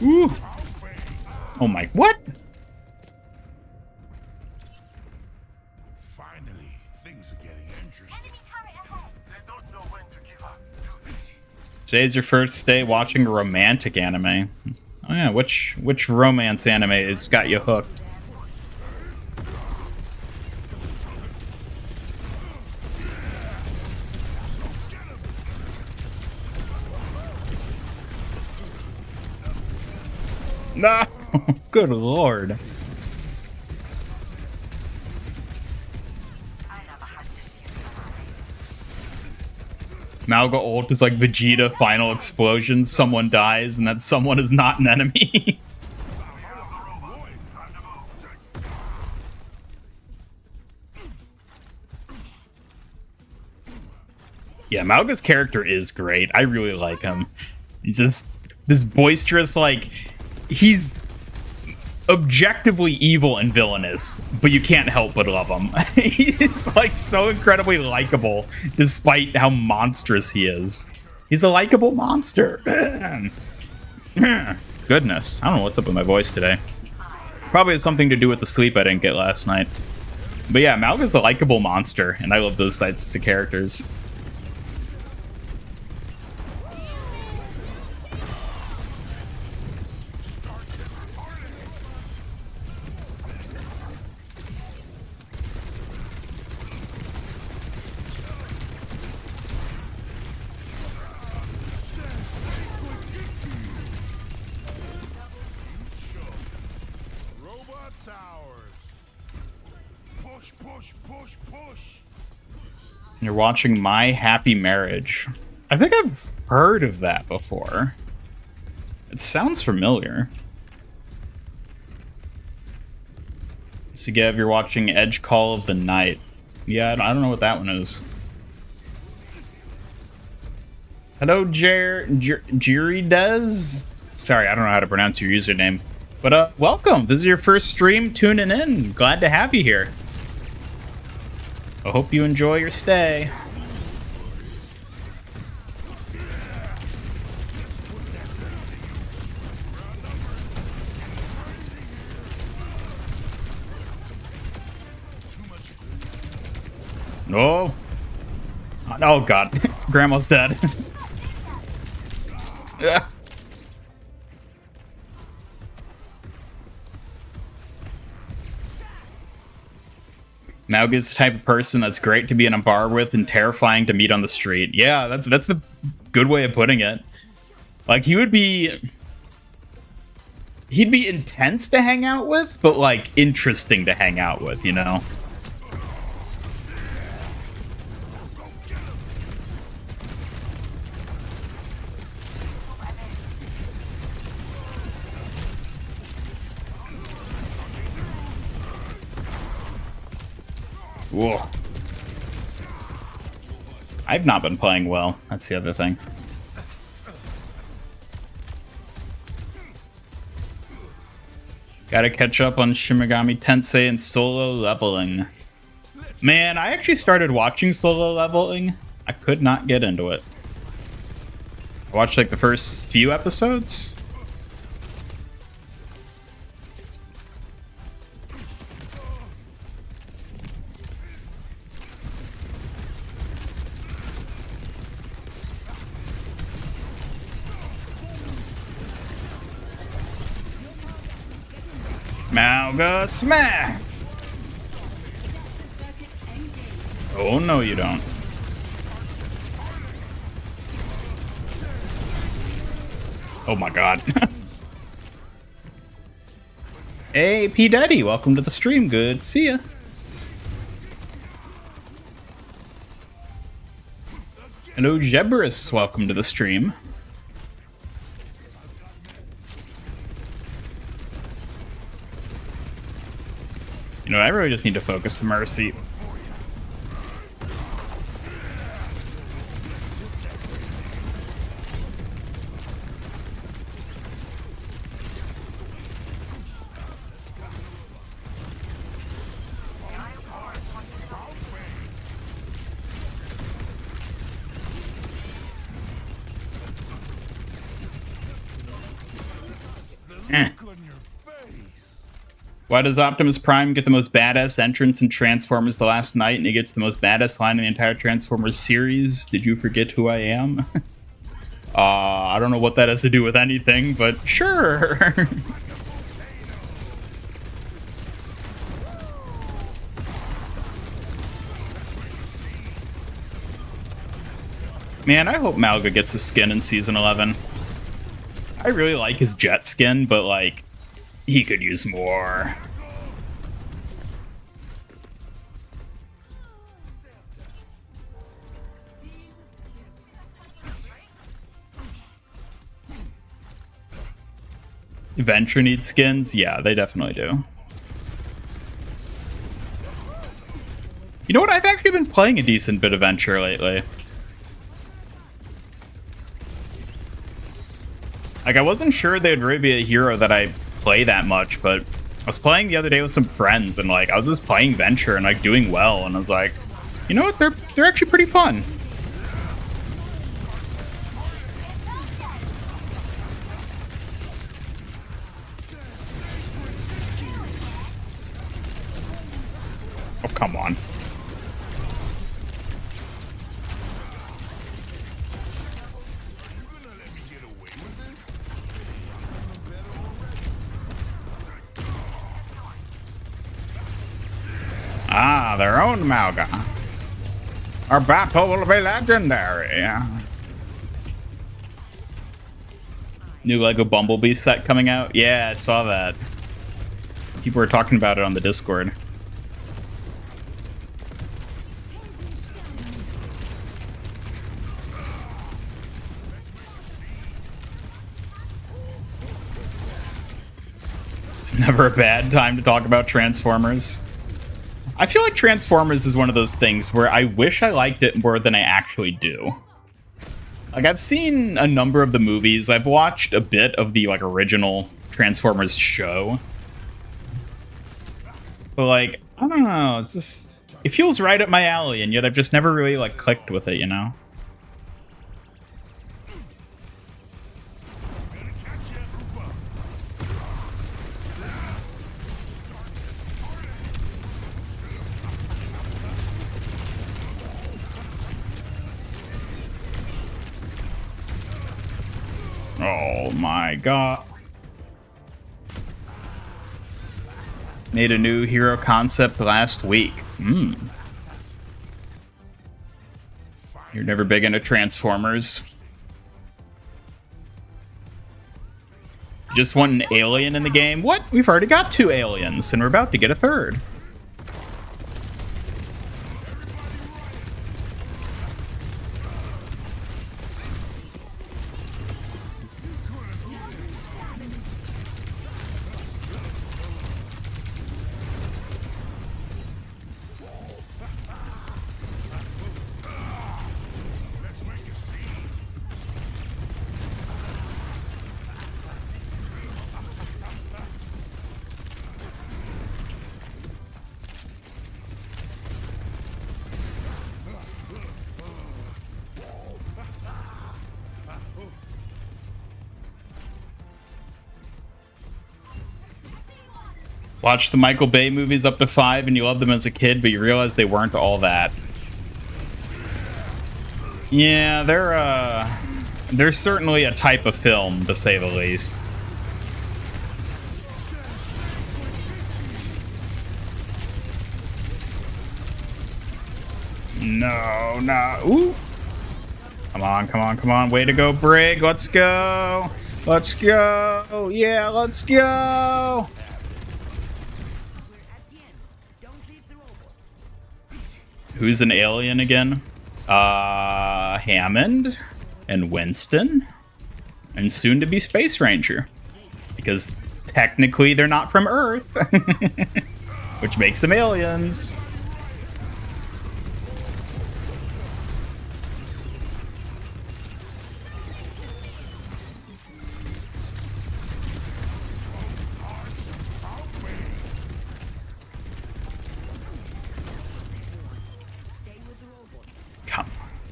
Ooh. Oh my, what? Finally, things are getting interesting. Enemy turret ahead. They don't know when to give up. Today's your first day watching a romantic anime. Oh yeah, which romance anime has got you hooked? No! Good lord. Malga ult is like Vegeta final explosion. Someone dies, and that someone is not an enemy. Yeah, Malga's character is great. I really like him. He's just this boisterous, like, he's objectively evil and villainous, but you can't help but love him. He's like so incredibly likable, despite how monstrous he is. He's a likable monster. Goodness, I don't know what's up with my voice today. Probably has something to do with the sleep I didn't get last night. But yeah, Malga's a likable monster, and I love those types of characters. You're watching My Happy Marriage. I think I've heard of that before. It sounds familiar. Sigev, you're watching Edge Call of the Night. Yeah, I don't know what that one is. Hello, Jiridez? Sorry, I don't know how to pronounce your username. But welcome. This is your first stream tuning in. Glad to have you here. I hope you enjoy your stay. No. Oh god. Grandma's dead. Yeah. Malga's the type of person that's great to be in a bar with and terrifying to meet on the street. Yeah, that's the good way of putting it. Like, he'd be intense to hang out with, but like interesting to hang out with, you know? Whoa. I've not been playing well. That's the other thing. Gotta catch up on Shin Megami Tensei and solo leveling. Man, I actually started watching solo leveling. I could not get into it. I watched like the first few episodes. Malga smacked! Oh no you don't. Oh my god. Hey P Daddy, welcome to the stream. Good, see ya. Hello Jebris, welcome to the stream. You know, I really just need to focus the Mercy. Why does Optimus Prime get the most badass entrance in Transformers The Last Night, and he gets the most badass line in the entire Transformers series? Did you forget who I am? I don't know what that has to do with anything, but sure. Man, I hope Malga gets a skin in Season 11. I really like his jet skin, but like, he could use more. Venture needs skins? Yeah, they definitely do. You know what? I've actually been playing a decent bit of Venture lately. Like, I wasn't sure they'd really be a hero that I play that much, but I was playing the other day with some friends, and like I was just playing Venture and like doing well, and I was like, you know what? They're actually pretty fun. Oh, come on. Ah, their own Malga. Our battle will be legendary. New Lego Bumblebee set coming out? Yeah, I saw that. People were talking about it on the Discord. It's never a bad time to talk about Transformers. I feel like Transformers is one of those things where I wish I liked it more than I actually do. Like, I've seen a number of the movies. I've watched a bit of the, like, original Transformers show. But, like, I don't know. It's just... It feels right up my alley, and yet I've just never really, like, clicked with it, you know? Oh my god. Made a new hero concept last week. You're never big into Transformers. Just want an alien in the game? What? We've already got 2 aliens, and we're about to get a 3rd. Watch the Michael Bay movies up to 5 and you loved them as a kid, but you realize they weren't all that. Yeah, they're certainly a type of film, to say the least. No, no. Ooh. Come on, come on, come on. Way to go, Brig. Let's go. Let's go. Yeah, let's go. Who's an alien again? Hammond and Winston and soon to be Space Ranger, because technically they're not from Earth, which makes them aliens.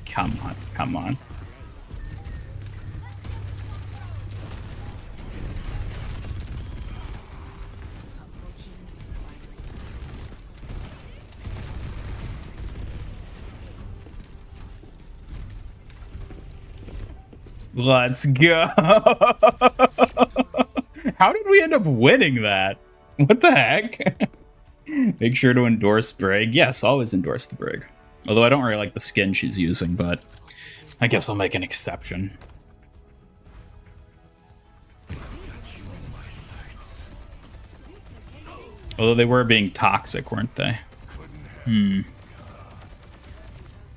Come on, come on. Let's go. How did we end up winning that? What the heck? Make sure to endorse Brig. Yes, always endorse the Brig. Although I don't really like the skin she's using, but I guess I'll make an exception. Although they were being toxic, weren't they?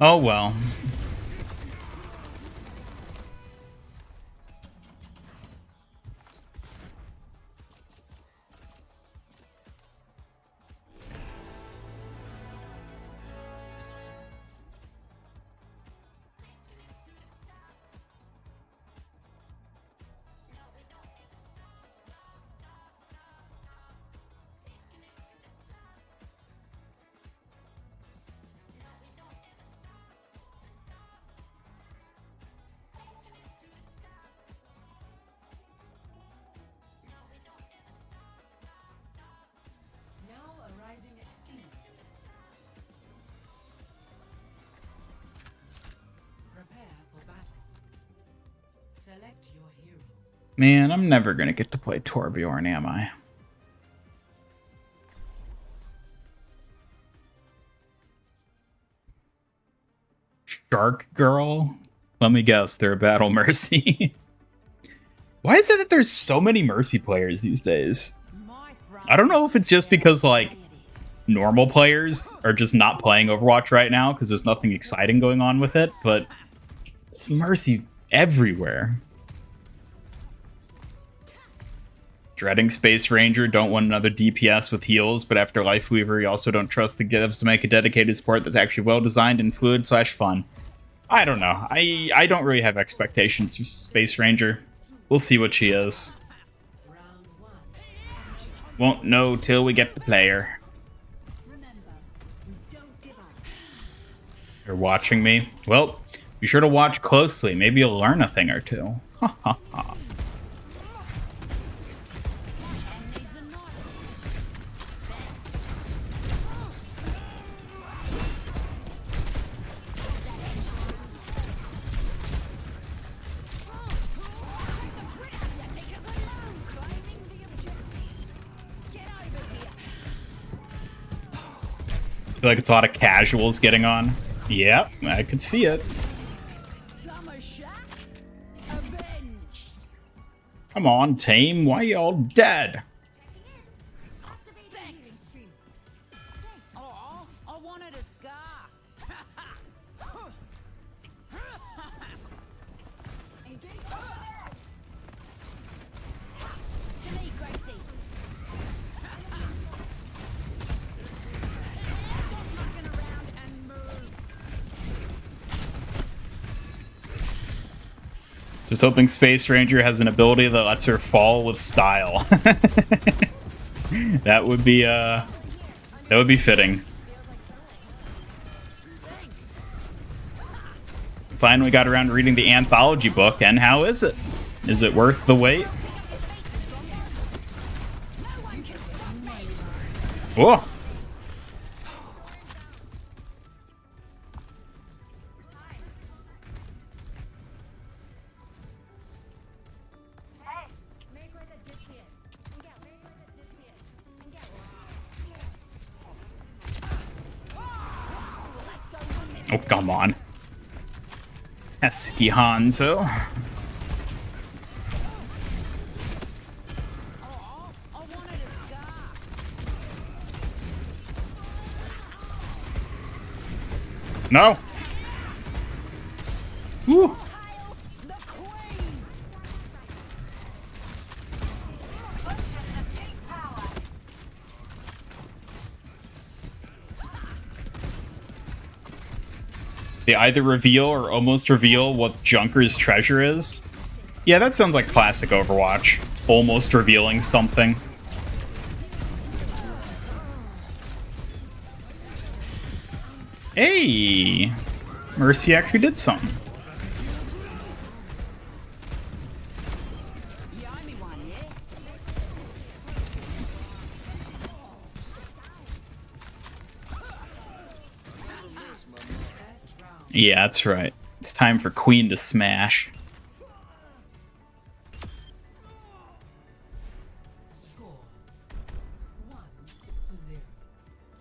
Oh well. Man, I'm never gonna get to play Torbjorn, am I? Shark Girl? Let me guess, they're a Battle Mercy. Why is it that there's so many Mercy players these days? I don't know if it's just because, like, normal players are just not playing Overwatch right now because there's nothing exciting going on with it, but it's Mercy everywhere. Dreading Space Ranger, don't want another DPS with heals, but after Lifeweaver, you also don't trust the givs to make a dedicated support that's actually well-designed and fluid/fun. I don't know. I don't really have expectations for Space Ranger. We'll see what she is. Won't know till we get to play her. You're watching me? Well, be sure to watch closely. Maybe you'll learn a thing or two. Ha ha ha. I feel like it's a lot of casuals getting on. Yep, I could see it. Come on, team. Why you all dead? Just hoping Space Ranger has an ability that lets her fall with style. That would be fitting. Finally got around to reading the anthology book, and how is it? Is it worth the wait? Whoa. Oh, come on. Pesky Hanzo. No. Woo. They either reveal or almost reveal what Junker's treasure is. Yeah, that sounds like classic Overwatch. Almost revealing something. Hey! Mercy actually did something. Yeah, that's right. It's time for Queen to smash.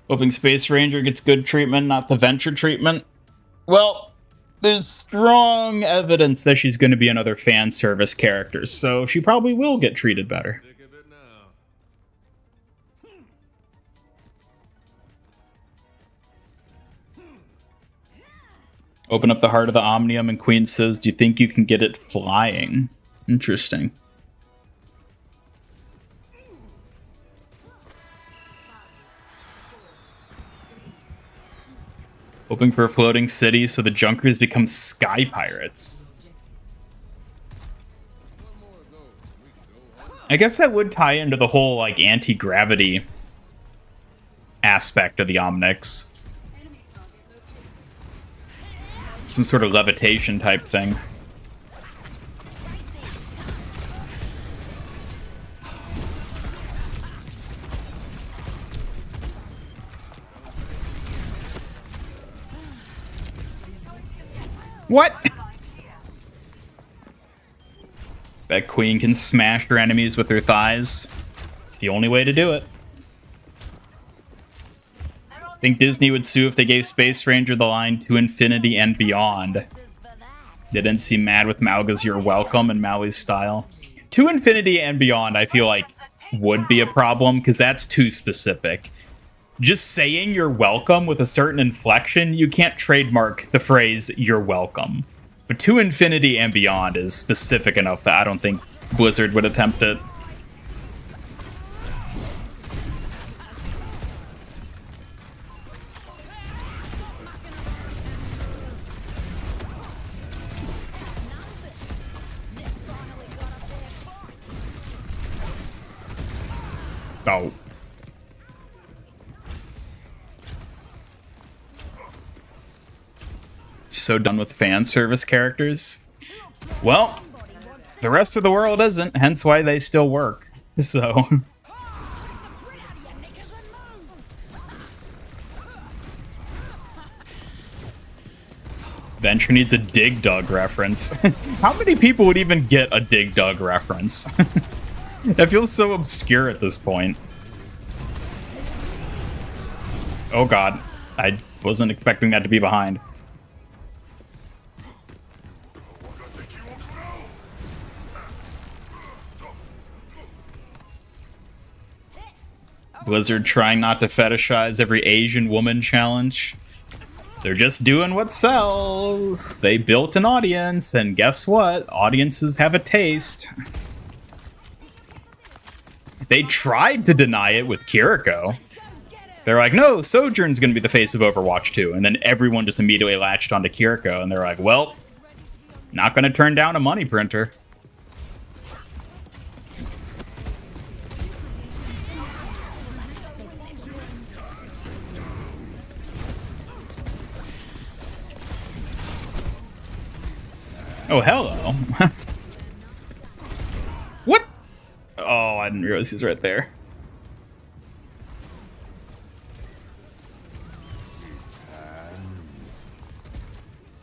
Hoping Space Ranger gets good treatment, not the Venture treatment. Well, there's strong evidence that she's going to be another fan service character, so she probably will get treated better. Open up the heart of the Omnium, and Queen says, do you think you can get it flying? Interesting. Hoping for a floating city so the Junkers become sky pirates. I guess that would tie into the whole, like, anti-gravity aspect of the Omnics. Some sort of levitation type thing. What? Bet Queen can smash her enemies with her thighs. It's the only way to do it. Think Disney would sue if they gave Space Ranger the line "to infinity and beyond." They didn't seem mad with Mauga's "you're welcome" and Maui's style. "To infinity and beyond," I feel like would be a problem because that's too specific. Just saying "you're welcome" with a certain inflection, you can't trademark the phrase "you're welcome." But "to infinity and beyond" is specific enough that I don't think Blizzard would attempt it. Oh. So done with fan service characters. Well, the rest of the world isn't, hence why they still work. So. Venture needs a Dig Dug reference. How many people would even get a Dig Dug reference? That feels so obscure at this point. Oh god, I wasn't expecting that to be behind. Blizzard trying not to fetishize every Asian woman challenge. They're just doing what sells. They built an audience, and guess what? Audiences have a taste. They tried to deny it with Kiriko. They're like, no, Sojourn's going to be the face of Overwatch 2. And then everyone just immediately latched onto Kiriko. And they're like, well, not going to turn down a money printer. Oh, hello. What? Oh, I didn't realize he was right there.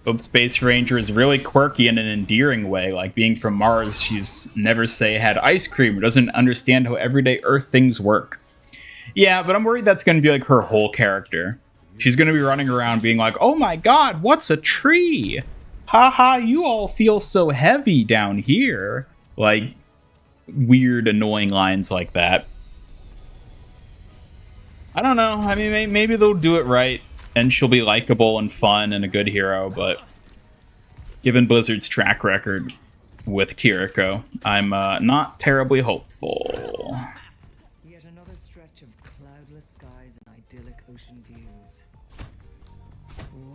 Hope Space Ranger is really quirky in an endearing way. Like being from Mars, she's never say had ice cream or doesn't understand how everyday Earth things work. Yeah, but I'm worried that's going to be like her whole character. She's going to be running around being like, oh my god, what's a tree? Haha, you all feel so heavy down here. Like, weird, annoying lines like that. I don't know. I mean, maybe they'll do it right, and she'll be likable and fun and a good hero, but given Blizzard's track record with Kiriko, I'm not terribly hopeful. Yet another stretch of cloudless skies and idyllic ocean views.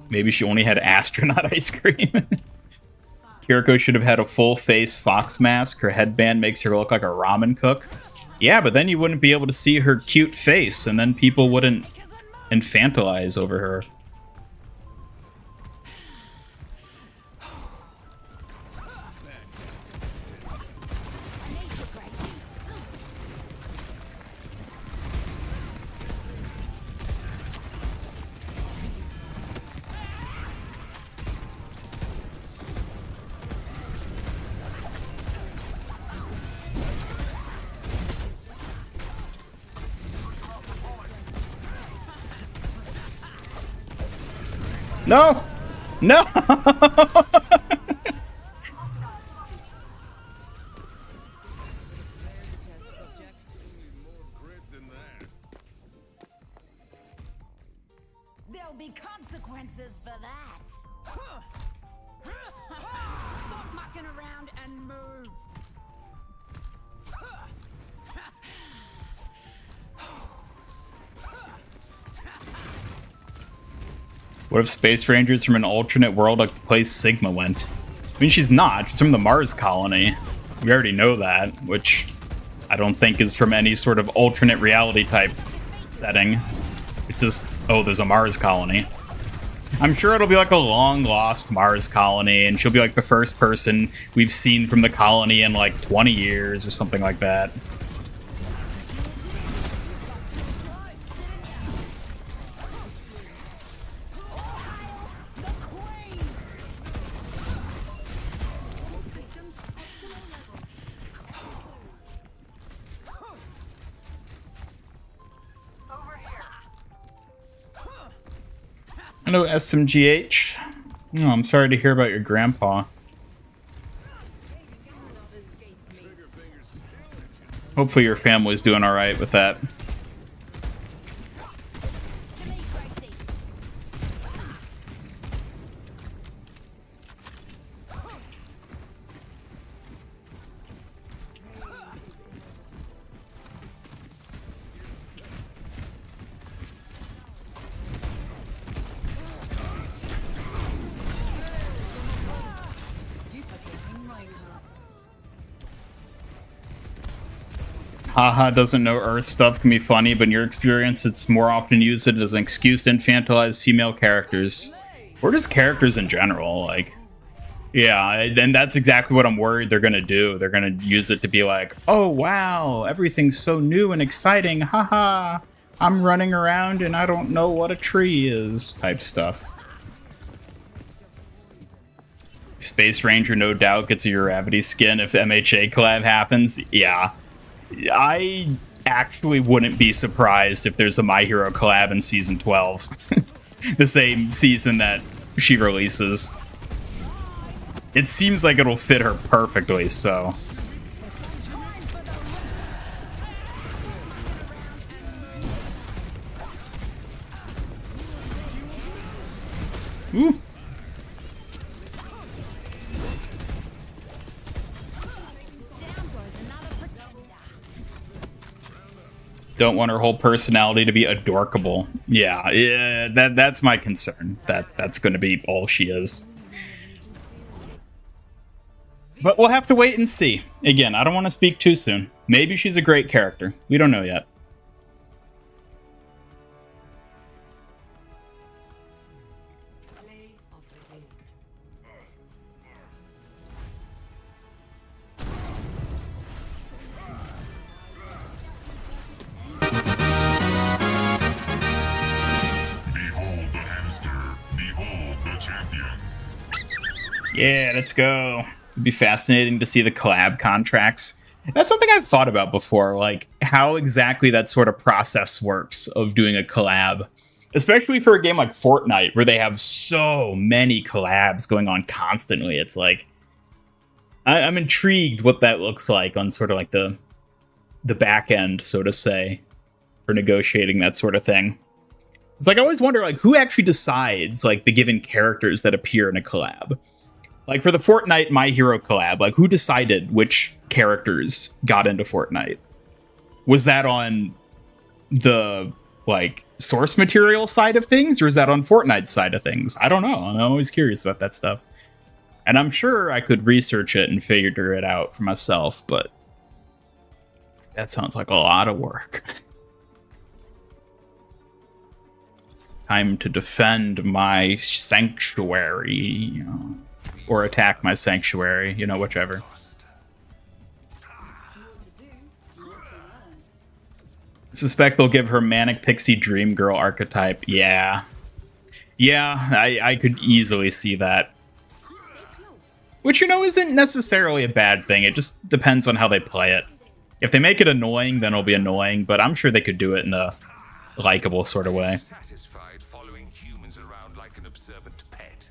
Maybe she only had astronaut ice cream. Kiriko should have had a full-face fox mask. Her headband makes her look like a ramen cook. Yeah, but then you wouldn't be able to see her cute face, and then people wouldn't infantilize over her. No! No! There'll be consequences for that. Stop mucking around and move. What if Space Ranger's from an alternate world like the place Sigma went? I mean, she's not. She's from the Mars colony. We already know that, which I don't think is from any sort of alternate reality type setting. It's just, oh, there's a Mars colony. I'm sure it'll be like a long-lost Mars colony, and she'll be like the first person we've seen from the colony in like 20 years or something like that. Hello, SMGH. Oh, I'm sorry to hear about your grandpa. Hopefully your family's doing all right with that. Haha doesn't know Earth stuff can be funny, but in your experience, it's more often used as an excuse to infantilize female characters. Or just characters in general, like... Yeah, and that's exactly what I'm worried they're gonna do. They're gonna use it to be like, oh wow, everything's so new and exciting, haha! I'm running around and I don't know what a tree is, type stuff. Space Ranger no doubt gets a Uravity skin if MHA collab happens. Yeah. I actually wouldn't be surprised if there's a My Hero collab in Season 12. The same season that she releases. It seems like it'll fit her perfectly, so... Ooh. Don't want her whole personality to be adorkable. Yeah, that's my concern. That's going to be all she is. But we'll have to wait and see. Again, I don't want to speak too soon. Maybe she's a great character. We don't know yet. Yeah, let's go. It'd be fascinating to see the collab contracts. That's something I've thought about before, like how exactly that sort of process works of doing a collab. Especially for a game like Fortnite, where they have so many collabs going on constantly. It's like, I'm intrigued what that looks like on sort of like the back end, so to say, for negotiating that sort of thing. It's like, I always wonder, like, who actually decides, like, the given characters that appear in a collab? Like, for the Fortnite My Hero collab, like, who decided which characters got into Fortnite? Was that on the, like, source material side of things, or is that on Fortnite's side of things? I don't know. I'm always curious about that stuff. And I'm sure I could research it and figure it out for myself, but that sounds like a lot of work. Time to defend my sanctuary, you know, or attack my sanctuary, you know, whichever. Suspect they'll give her Manic Pixie Dream Girl archetype. Yeah. Yeah, I could easily see that. Which, you know, isn't necessarily a bad thing. It just depends on how they play it. If they make it annoying, then it'll be annoying, but I'm sure they could do it in a likable sort of way. Satisfied following humans around like an observant pet.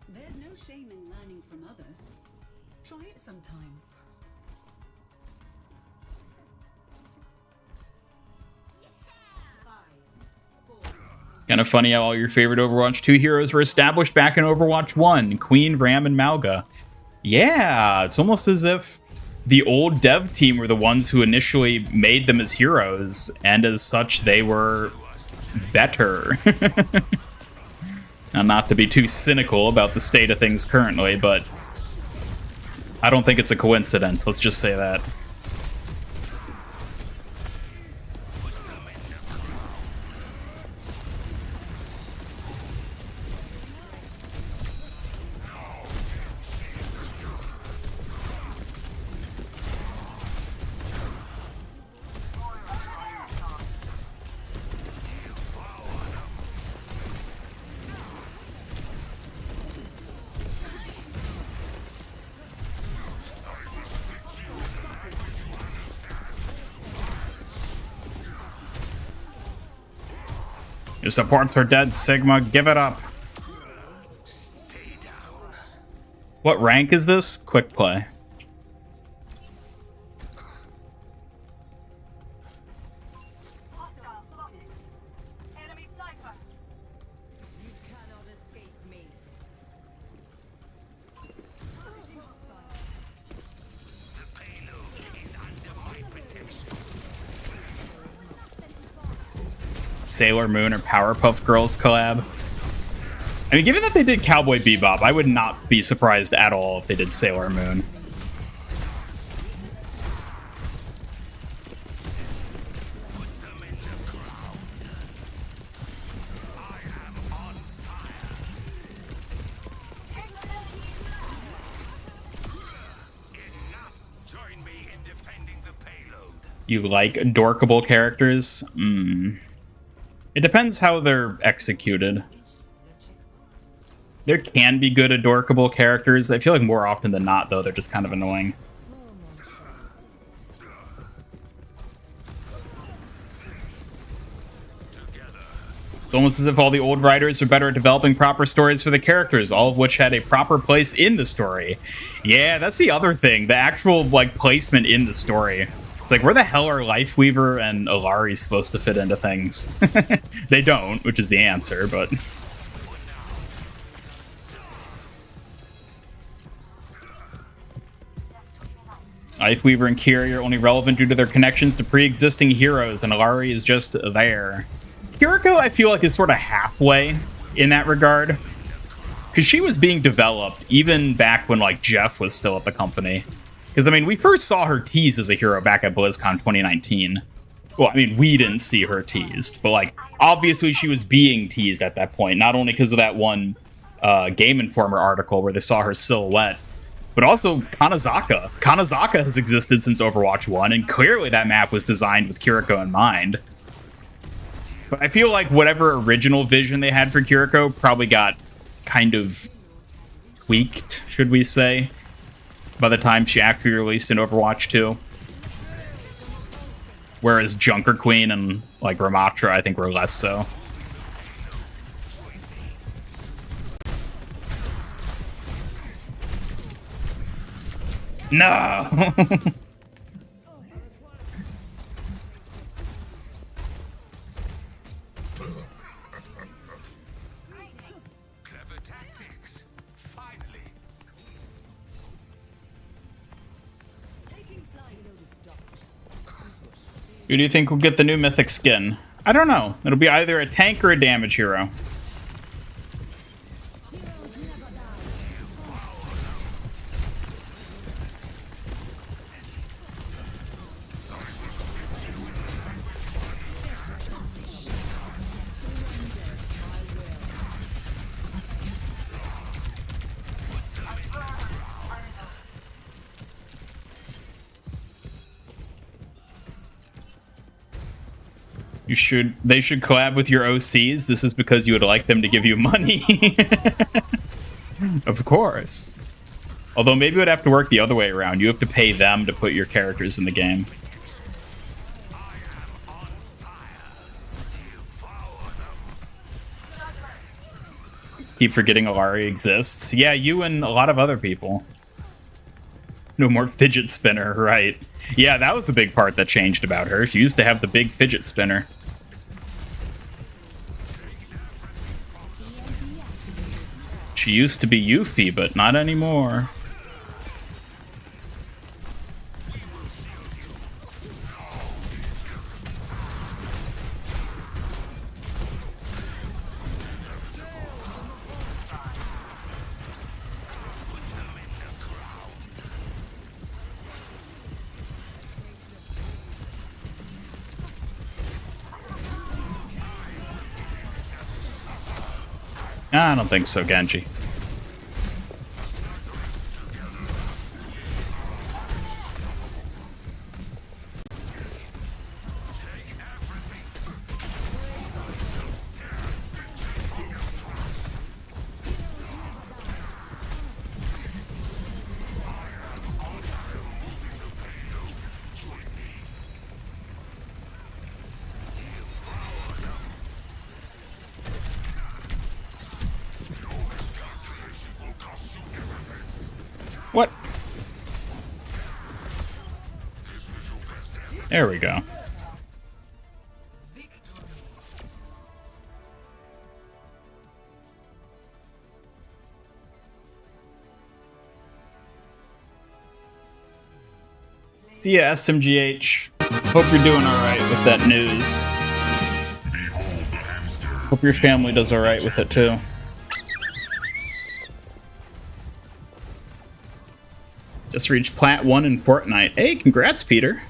There's no shame in learning from others. Try it sometime. Kind of funny how all your favorite Overwatch 2 heroes were established back in Overwatch 1. Queen, Ram, and Malga. Yeah, it's almost as if the old dev team were the ones who initially made them as heroes, and as such, they were better. Now, not to be too cynical about the state of things currently, but I don't think it's a coincidence, let's just say that. Your supports are dead, Sigma. Give it up. What rank is this? Quick play. You cannot escape me. The payload is under my protection. Sailor Moon or Powerpuff Girls collab. I mean, given that they did Cowboy Bebop, I would not be surprised at all if they did Sailor Moon. Join me in defending the payload. You like adorkable characters? It depends how they're executed. There can be good adorkable characters. I feel like more often than not, though, they're just kind of annoying. It's almost as if all the old writers were better at developing proper stories for the characters, all of which had a proper place in the story. Yeah, that's the other thing. The actual, like, placement in the story. It's like, where the hell are Lifeweaver and Ilari supposed to fit into things? They don't, which is the answer, but... Lifeweaver and Kiri are only relevant due to their connections to pre-existing heroes, and Ilari is just there. Kiriko, I feel like, is sort of halfway in that regard. Because she was being developed even back when, like, Jeff was still at the company. Because, I mean, we first saw her teased as a hero back at BlizzCon 2019. Well, I mean, we didn't see her teased. But, like, obviously she was being teased at that point. Not only because of that one Game Informer article where they saw her silhouette, but also Kanazaka. Kanazaka has existed since Overwatch 1, and clearly that map was designed with Kiriko in mind. But I feel like whatever original vision they had for Kiriko probably got kind of tweaked, should we say, by the time she actually released in Overwatch 2. Whereas Junker Queen and, like, Ramatra, I think, were less so. No! Clever tactics. Finally. Who do you think will get the new mythic skin? I don't know. It'll be either a tank or a damage hero. They should collab with your OCs. This is because you would like them to give you money. Of course. Although maybe it would have to work the other way around. You have to pay them to put your characters in the game. Keep forgetting Ilari exists. Yeah, you and a lot of other people. No more fidget spinner, right? Yeah, that was a big part that changed about her. She used to have the big fidget spinner. She used to be Yuffie, but not anymore. I don't think so, Genji. What? There we go. See ya, SMGH. Hope you're doing alright with that news. Hope your family does alright with it too. Just reached Plat 1 in Fortnite. Hey, congrats, Peter.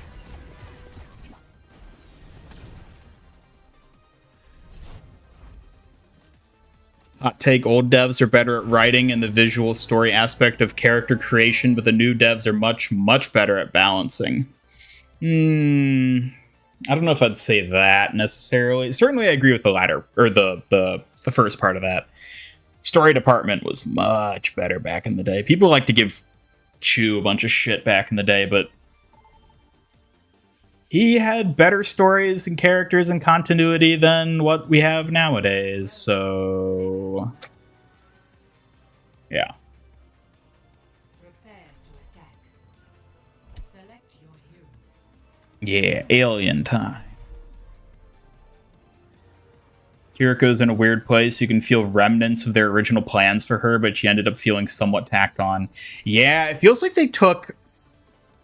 Hot take, old devs are better at writing and the visual story aspect of character creation, but the new devs are much, much better at balancing. I don't know if I'd say that necessarily. Certainly I agree with the latter, or the first part of that. Story department was much better back in the day. People like to give Chew a bunch of shit back in the day, but he had better stories and characters and continuity than what we have nowadays, so yeah. Prepare to attack. Select your hero. Yeah, alien time. Kiriko's in a weird place. You can feel remnants of their original plans for her, but she ended up feeling somewhat tacked on. Yeah, it feels like they took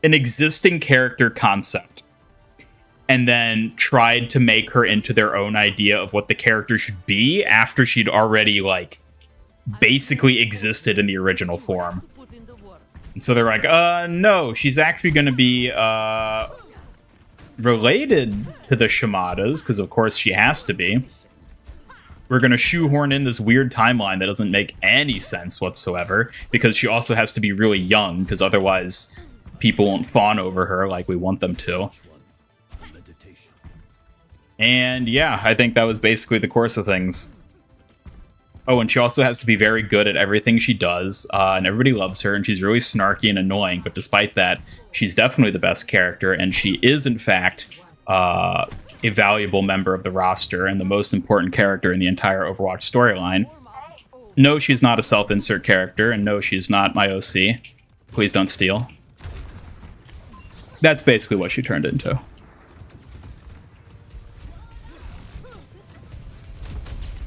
an existing character concept and then tried to make her into their own idea of what the character should be after she'd already, like, basically existed in the original form. And so they're like, no, she's actually going to be, related to the Shimadas, because of course she has to be. We're going to shoehorn in this weird timeline that doesn't make any sense whatsoever, because she also has to be really young, because otherwise people won't fawn over her like we want them to. And yeah, I think that was basically the course of things. Oh, and she also has to be very good at everything she does, and everybody loves her, and she's really snarky and annoying, but despite that, she's definitely the best character, and she is, in fact, a valuable member of the roster and the most important character in the entire Overwatch storyline. No, she's not a self-insert character, and no, she's not my OC. Please don't steal. That's basically what she turned into.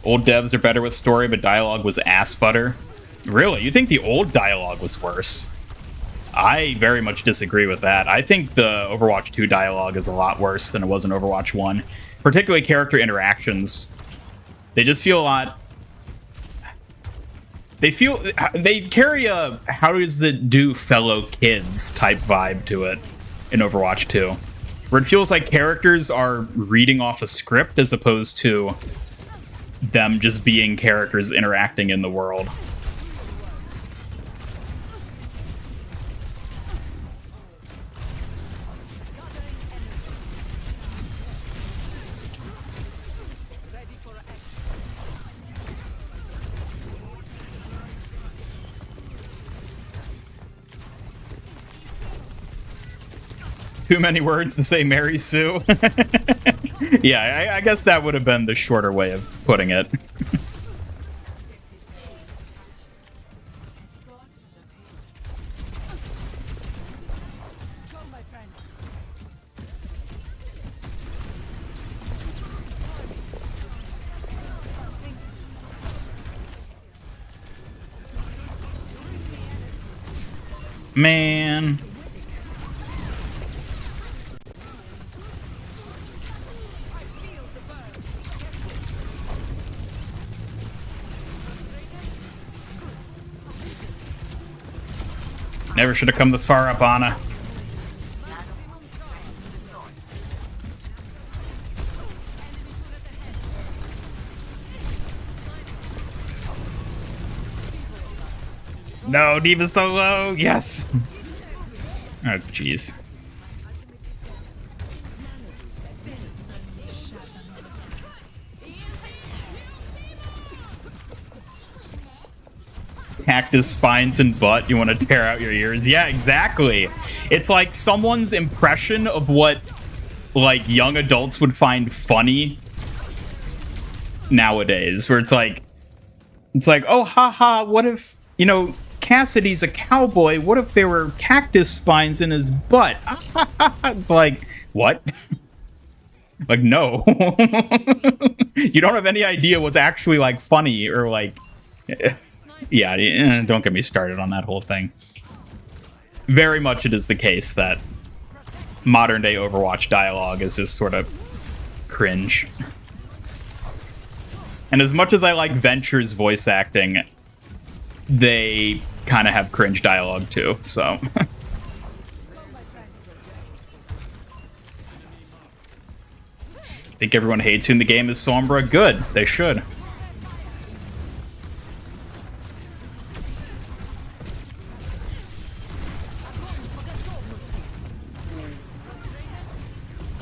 Old devs are better with story, but dialogue was ass butter. Really? You think the old dialogue was worse? I very much disagree with that. I think the Overwatch 2 dialogue is a lot worse than it was in Overwatch 1. Particularly character interactions. They just feel a lot... They carry a how does it do fellow kids type vibe to it in Overwatch 2. Where it feels like characters are reading off a script as opposed to them just being characters interacting in the world. Too many words to say Mary Sue. Yeah, I guess that would have been the shorter way of putting it. Man. Never should have come this far up, Anna. No, Diva's so low. Yes. Oh, jeez. Cactus spines and butt, you want to tear out your ears. Yeah, exactly. It's like someone's impression of what like young adults would find funny nowadays, where it's like, oh haha, what if, you know, Cassidy's a cowboy. What if there were cactus spines in his butt? It's like, what? Like, no. You don't have any idea what's actually, like, funny or, like... Yeah, don't get me started on that whole thing. Very much it is the case that modern-day Overwatch dialogue is just sort of cringe. And as much as I like Venture's voice acting, they kind of have cringe dialogue, too, so... Think everyone hates who in the game is Sombra? Good, they should.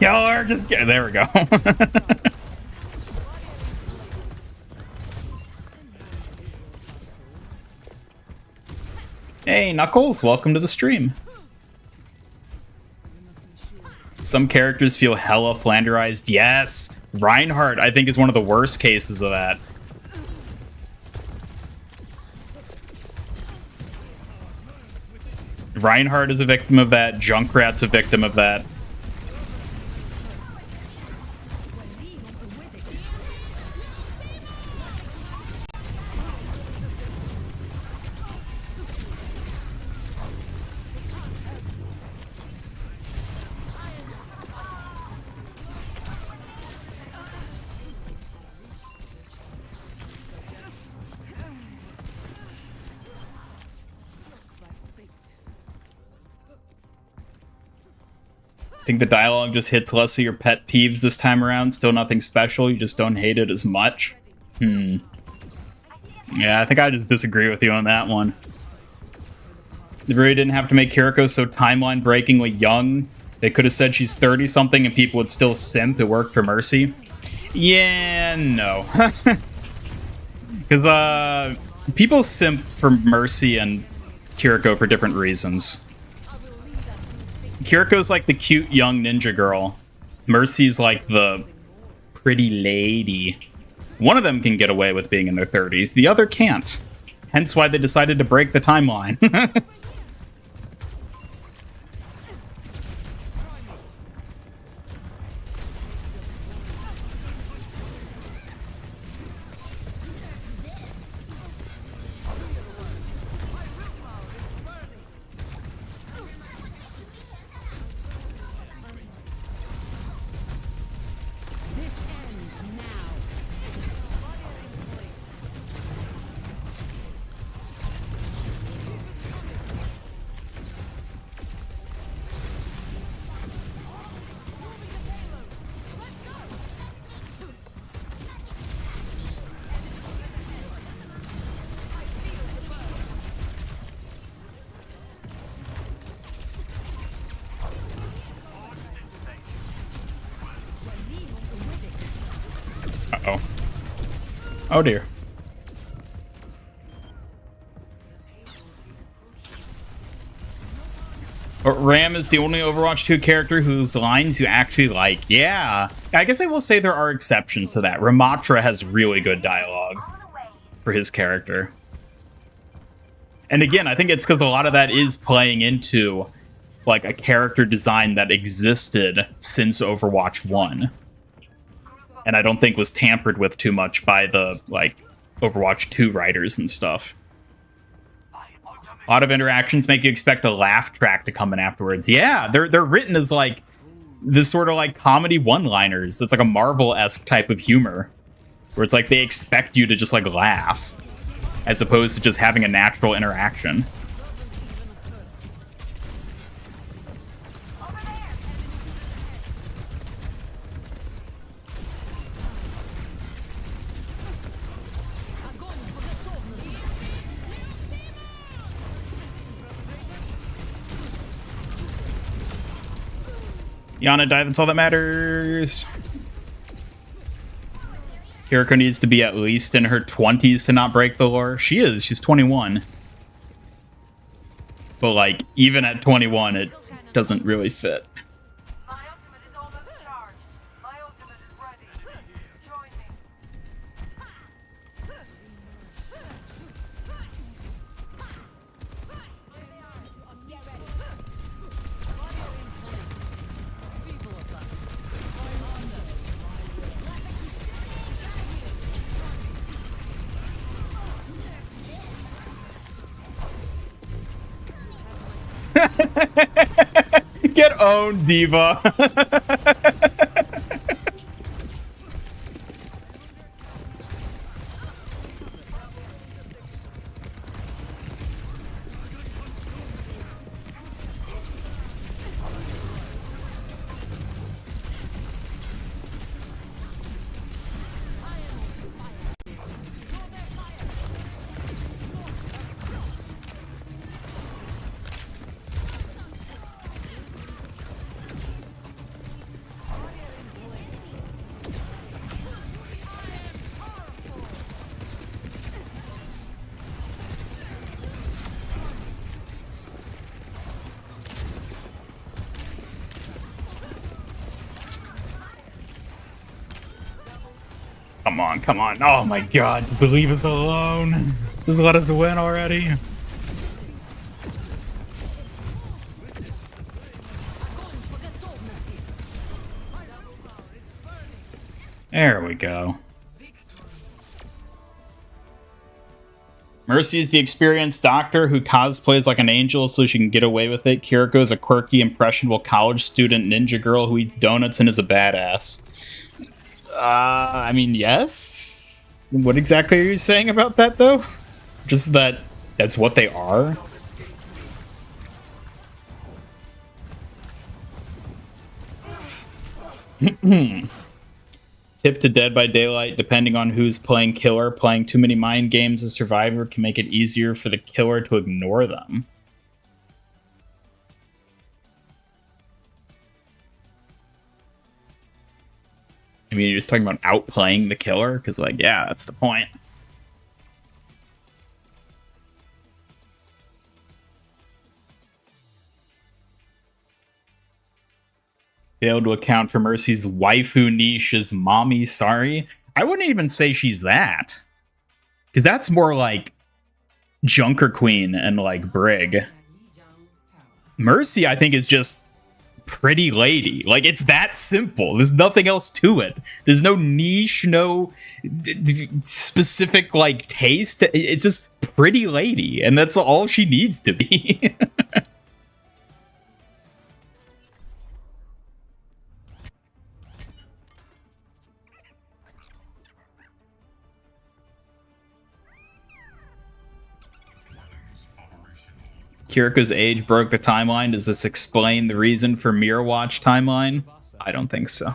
Y'all are just get there we go. Hey Knuckles, welcome to the stream. Some characters feel hella flanderized. Yes, Reinhardt I think is one of the worst cases of that. Reinhardt is a victim of that. Junkrat's a victim of that. I think the dialogue just hits less of your pet peeves this time around. Still nothing special. You just don't hate it as much. Yeah, I think I just disagree with you on that one. They really didn't have to make Kiriko so timeline-breakingly young. They could have said she's 30-something and people would still simp. It worked for Mercy. Yeah, no. Because people simp for Mercy and Kiriko for different reasons. Kiriko's like the cute young ninja girl. Mercy's like the pretty lady. One of them can get away with being in their 30s. The other can't. Hence why they decided to break the timeline. Uh-oh. Oh dear. But Ram is the only Overwatch 2 character whose lines you actually like. Yeah. I guess I will say there are exceptions to that. Ramatra has really good dialogue for his character. And again, I think it's because a lot of that is playing into like a character design that existed since Overwatch 1. And I don't think was tampered with too much by the like Overwatch 2 writers and stuff. A lot of interactions make you expect a laugh track to come in afterwards. Yeah, they're written as like this sort of like comedy one-liners. It's like a Marvel-esque type of humor where it's like they expect you to just like laugh as opposed to just having a natural interaction. Yana dive, that's all that matters. Kiriko needs to be at least in her 20s to not break the lore. She is. She's 21. But, like, even at 21, it doesn't really fit. My ultimate is almost charged. My ultimate is ready. Join me. Get owned, Diva. Come on, come on. Oh my god, leave us alone. Just let us win already. There we go. Mercy is the experienced doctor who cosplays like an angel so she can get away with it. Kiriko is a quirky, impressionable college student ninja girl who eats donuts and is a badass. I mean, yes? What exactly are you saying about that, though? Just that that's what they are? Tip to Dead by Daylight, depending on who's playing killer, playing too many mind games as survivor can make it easier for the killer to ignore them. I mean, you're just talking about outplaying the killer? Because, like, yeah, that's the point. Failed to account for Mercy's waifu niche as mommy, sorry. I wouldn't even say she's that. Because that's more like Junker Queen and, like, Brig. Mercy, I think, is just pretty lady. Like, it's that simple. There's nothing else to it. There's no niche, no specific, like, taste. It's just pretty lady, and that's all she needs to be. Kiriko's age broke the timeline. Does this explain the reason for Mirror Watch timeline? I don't think so.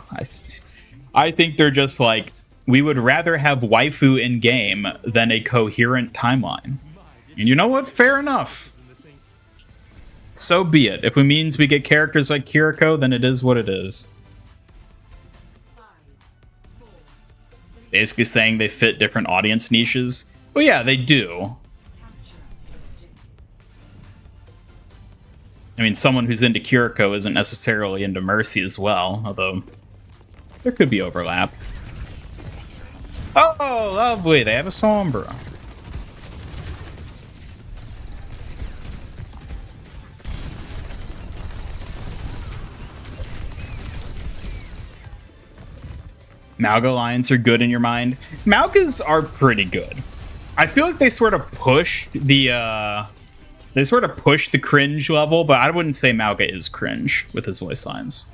I think they're just like, we would rather have waifu in game than a coherent timeline. And you know what? Fair enough. So be it. If it means we get characters like Kiriko, then it is what it is. Basically saying they fit different audience niches. Well, yeah, they do. I mean, someone who's into Kiriko isn't necessarily into Mercy as well, although there could be overlap. Oh, lovely. They have a Sombra. Malga Lions are good in your mind. Malgas are pretty good. I feel like they sort of push the, they sort of push the cringe level, but I wouldn't say Malga is cringe with his voice lines.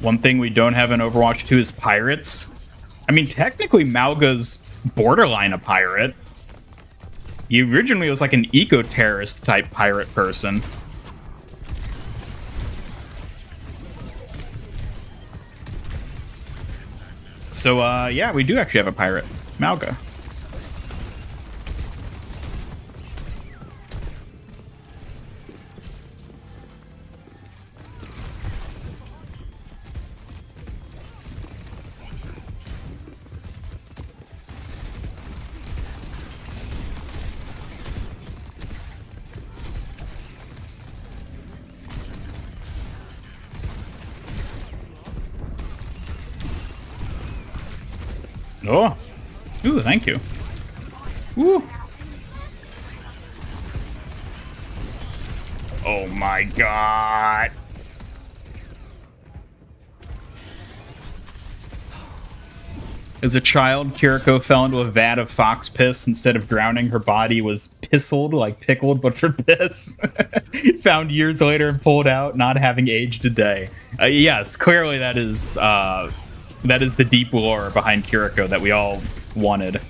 One thing we don't have in Overwatch 2 is pirates. I mean, technically Malga's borderline a pirate. He originally was like an eco-terrorist type pirate person. So, yeah, we do actually have a pirate. Malga. Oh. Ooh, thank you. Ooh. Oh my god. As a child, Kiriko fell into a vat of fox piss. Instead of drowning, her body was pissled, like pickled, but for piss. Found years later and pulled out, not having aged a day. Yes, clearly that is the deep lore behind Kiriko that we all wanted.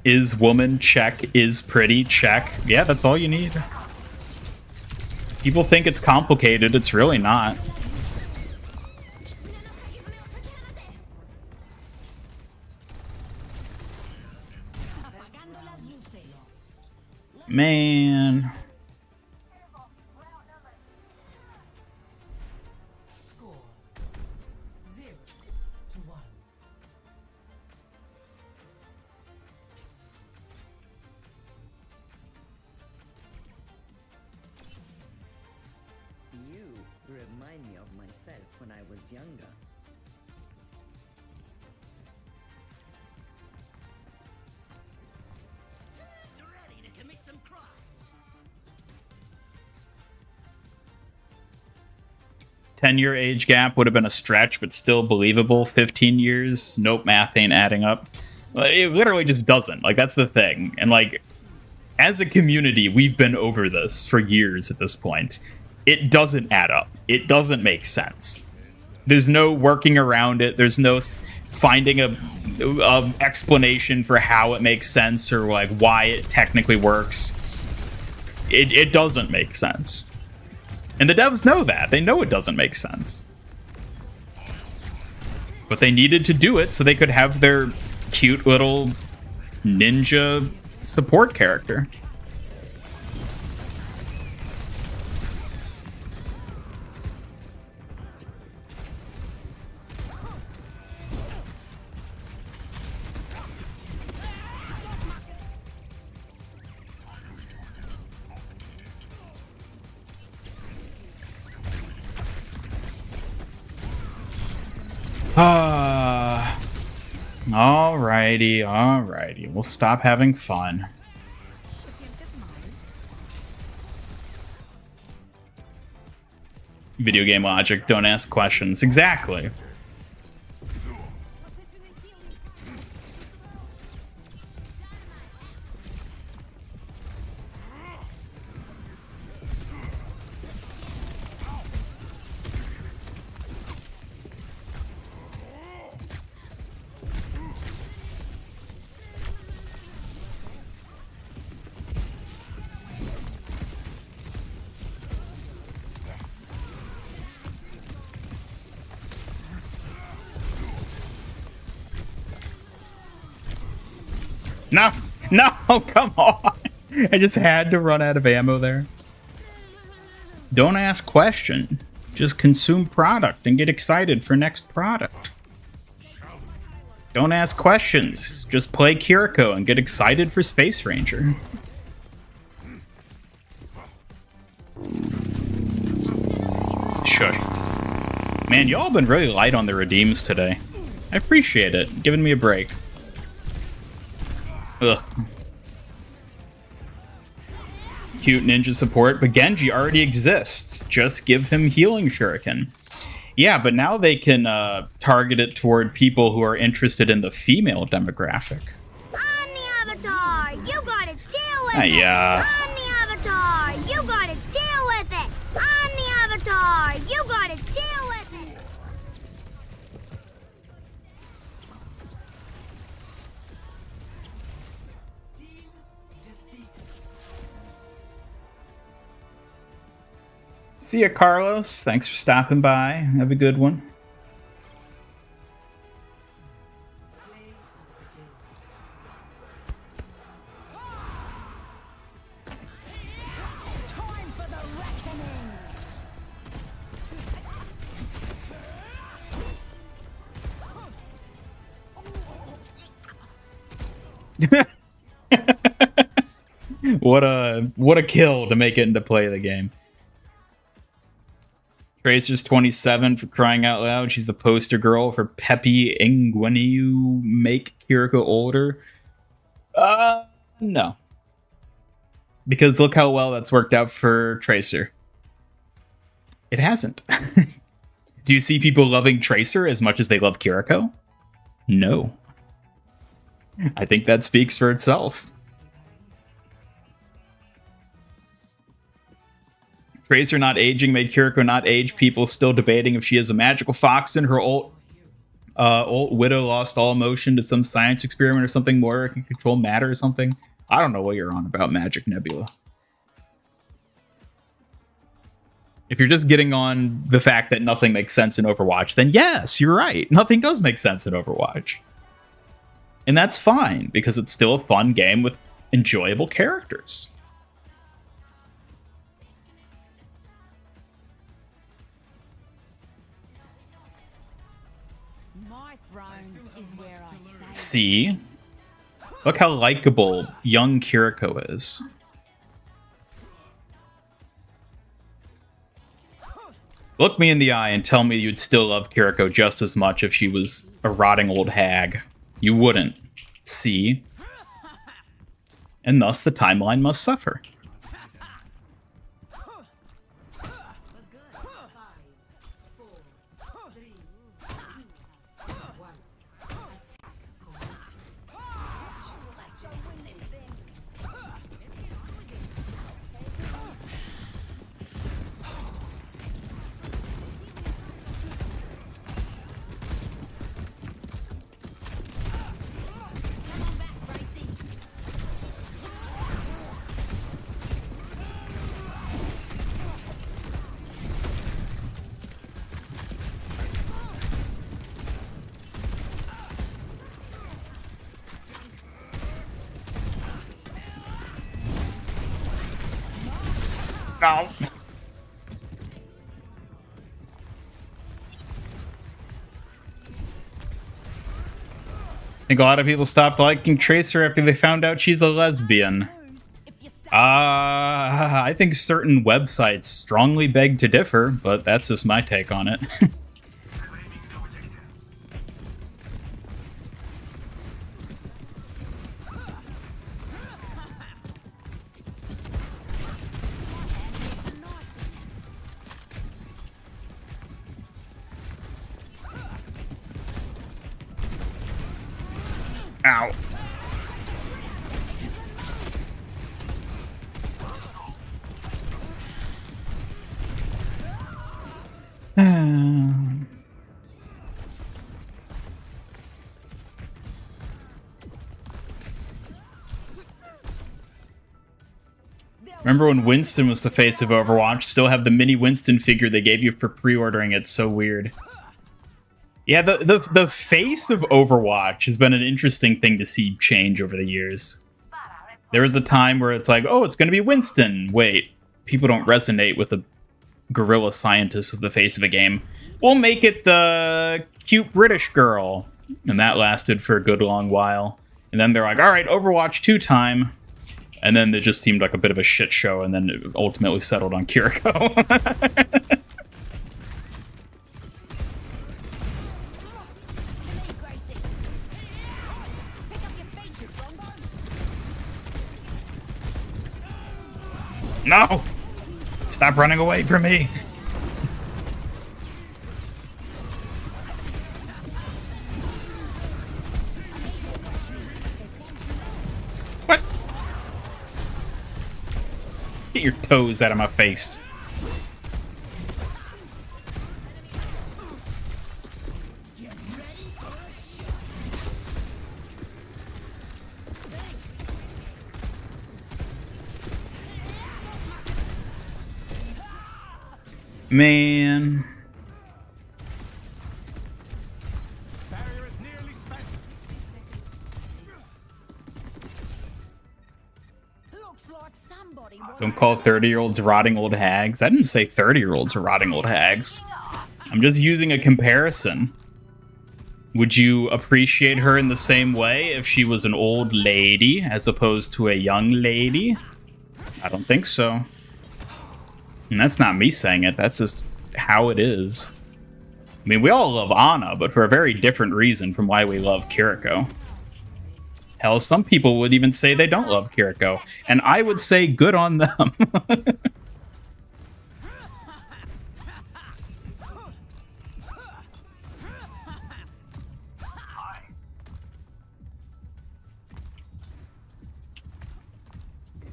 Is woman, check. Is pretty, check. Yeah, that's all you need. People think it's complicated. It's really not. Man. Score 0-1. You remind me of myself when I was younger. Ready to commit some crimes. 10-year age gap would have been a stretch, but still believable. 15 years, nope, math ain't adding up. It literally just doesn't. Like, that's the thing. And, like, as a community, we've been over this for years at this point. It doesn't add up. It doesn't make sense. There's no working around it. There's no finding a explanation for how it makes sense or, like, why it technically works. It doesn't make sense. And the devs know that. They know it doesn't make sense. But they needed to do it so they could have their cute little ninja support character. Alrighty. We'll stop having fun. Video game logic, don't ask questions. Exactly. No, come on. I just had to run out of ammo there. Don't ask question. Just consume product and get excited for next product. Don't ask questions. Just play Kiriko and get excited for Space Ranger. Shush. Man, y'all been really light on the redeems today. I appreciate it. Giving me a break. Ugh. Cute ninja support, but Genji already exists. Just give him healing shuriken. Yeah, but now they can target it toward people who are interested in the female demographic. I'm the Avatar. You gotta deal with it. Yeah. I'm the Avatar. You gotta deal with it. I'm the Avatar. You gotta deal with it. Team defeated. See ya, Carlos. Thanks for stopping by. Have a good one. Time for the reckoning. What a kill to make it into play of the game. Tracer's 27 for crying out loud. She's the poster girl for Peppy Ingwenu make Kiriko older. No. Because look how well that's worked out for Tracer. It hasn't. Do you see people loving Tracer as much as they love Kiriko? No. I think that speaks for itself. Tracer not aging made Kiriko not age. People still debating if she is a magical fox in her ult widow lost all emotion to some science experiment or something more. Can control matter or something. I don't know what you're on about, Magic Nebula. If you're just getting on the fact that nothing makes sense in Overwatch, then yes, you're right. Nothing does make sense in Overwatch. And that's fine, because it's still a fun game with enjoyable characters. My throne is where I say. See? Look how likable young Kiriko is. Look me in the eye and tell me you'd still love Kiriko just as much if she was a rotting old hag. You wouldn't. See? And thus the timeline must suffer. Ow. I think a lot of people stopped liking Tracer after they found out she's a lesbian. I think certain websites strongly beg to differ, but that's just my take on it. Ow. Remember when Winston was the face of Overwatch? Still have the mini Winston figure they gave you for pre-ordering. It's so weird. Yeah, the face of Overwatch has been an interesting thing to see change over the years. There was a time where it's like, oh, it's going to be Winston. Wait, people don't resonate with a gorilla scientist as the face of a game. We'll make it the cute British girl. And that lasted for a good long while. And then they're like, all right, Overwatch 2 time. And then it just seemed like a bit of a shit show, and then it ultimately settled on Kiriko. No! Stop running away from me! What? Get your toes out of my face. Man. Barrier is nearly spent. Looks like somebody Don't call 30-year-olds rotting old hags. I didn't say 30-year-olds are rotting old hags. I'm just using a comparison. Would you appreciate her in the same way if she was an old lady as opposed to a young lady? I don't think so. And that's not me saying it, that's just how it is. I mean, we all love Ana, but for a very different reason from why we love Kiriko. Hell, some people would even say they don't love Kiriko, and I would say good on them.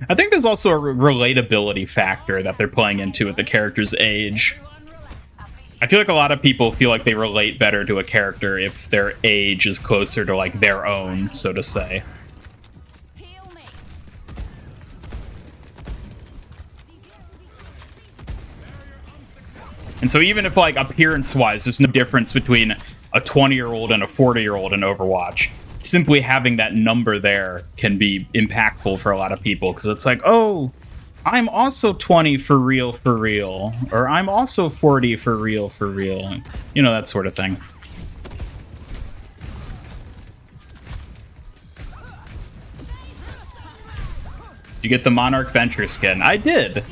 I think there's also a relatability factor that they're playing into with the character's age. I feel like a lot of people feel like they relate better to a character if their age is closer to, like, their own, so to say. And so even if, like, appearance-wise, there's no difference between a 20-year-old and a 40-year-old in Overwatch, simply having that number there can be impactful for a lot of people, because it's like, oh, I'm also 20 for real, or I'm also 40 for real, you know, that sort of thing. You get the Monarch Venture skin. I did.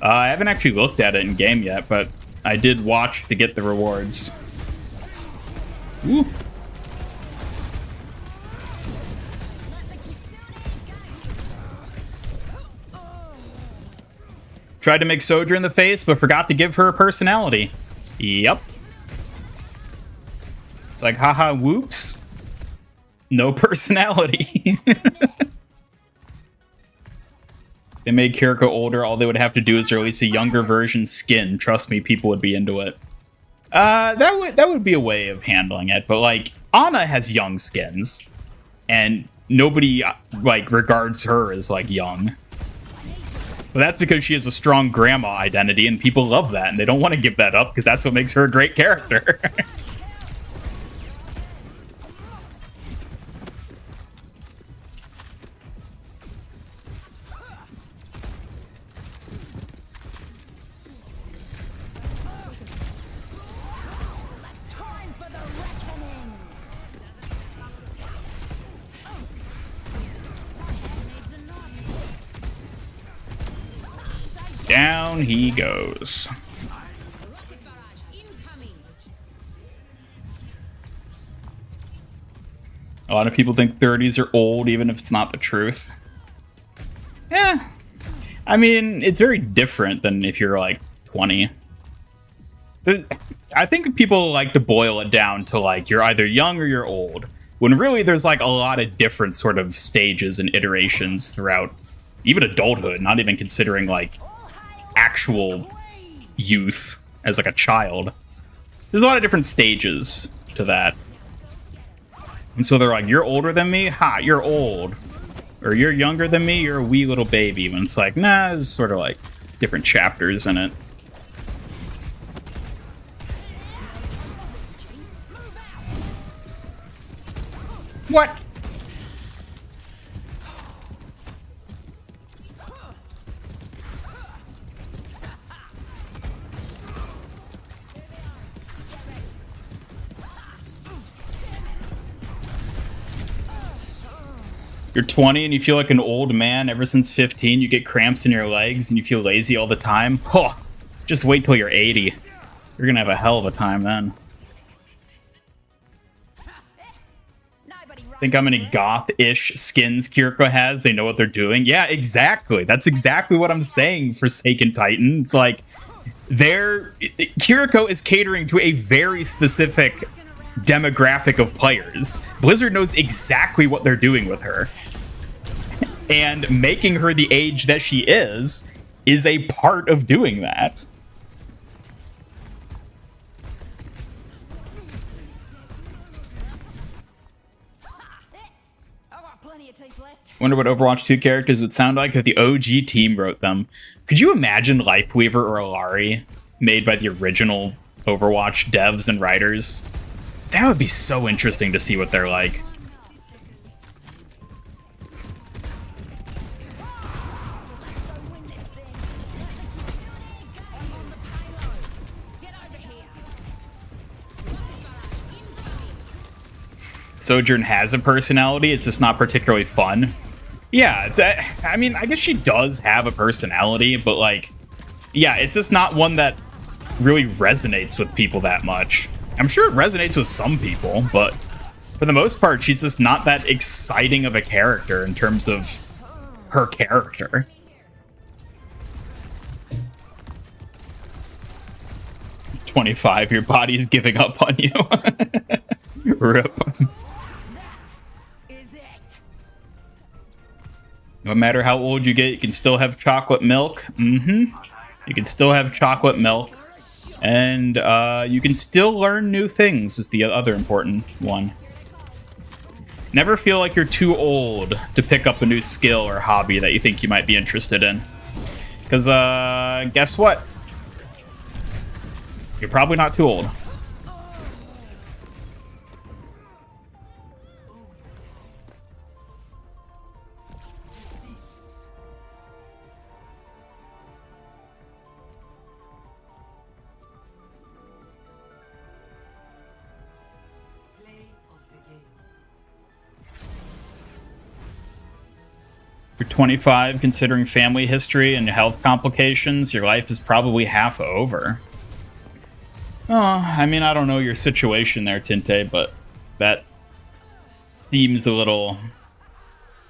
I haven't actually looked at it in game yet, but I did watch to get the rewards. Woo. Tried to make Soja in the face, but forgot to give her a personality. Yep. It's like, haha, whoops. No personality. They made Kiriko older. All they would have to do is release a younger version skin. Trust me, people would be into it. That would be a way of handling it. But, like, Ana has young skins. And nobody, like, regards her as, like, young. But that's because she has a strong grandma identity, and people love that, and they don't want to give that up, because that's what makes her a great character. Down he goes. A lot of people think 30s are old, even if it's not the truth. Yeah. I mean, it's very different than if you're, like, 20. I think people like to boil it down to, like, you're either young or you're old. When really there's, like, a lot of different sort of stages and iterations throughout even adulthood, not even considering, like, actual youth as, like, a child. There's a lot of different stages to that. And so they're like, you're older than me? Ha, you're old. Or you're younger than me? You're a wee little baby. When it's like, nah, there's sort of, like, different chapters in it. What? You're 20 and you feel like an old man. Ever since 15, you get cramps in your legs and you feel lazy all the time. Oh, just wait till you're 80. You're gonna have a hell of a time then. Think how many goth-ish skins Kiriko has? They know what they're doing. Yeah, exactly. That's exactly what I'm saying, Forsaken Titan. It's like, Kiriko is catering to a very specific demographic of players. Blizzard knows exactly what they're doing with her. And making her the age that she is a part of doing that. Wonder what Overwatch 2 characters would sound like if the OG team wrote them. Could you imagine Lifeweaver or Alari made by the original Overwatch devs and writers? That would be so interesting to see what they're like. Sojourn has a personality. It's just not particularly fun. Yeah, I mean, I guess she does have a personality, but like, yeah, it's just not one that really resonates with people that much. I'm sure it resonates with some people, but for the most part, she's just not that exciting of a character in terms of her character. "25, your body's giving up on you." Rip. No matter how old you get, you can still have chocolate milk. You can still have chocolate milk. And you can still learn new things is the other important one. Never feel like you're too old to pick up a new skill or hobby that you think you might be interested in. Because guess what? You're probably not too old. You're 25, considering family history and health complications, your life is probably half over. Oh, I mean, I don't know your situation there, Tinte, but that seems a little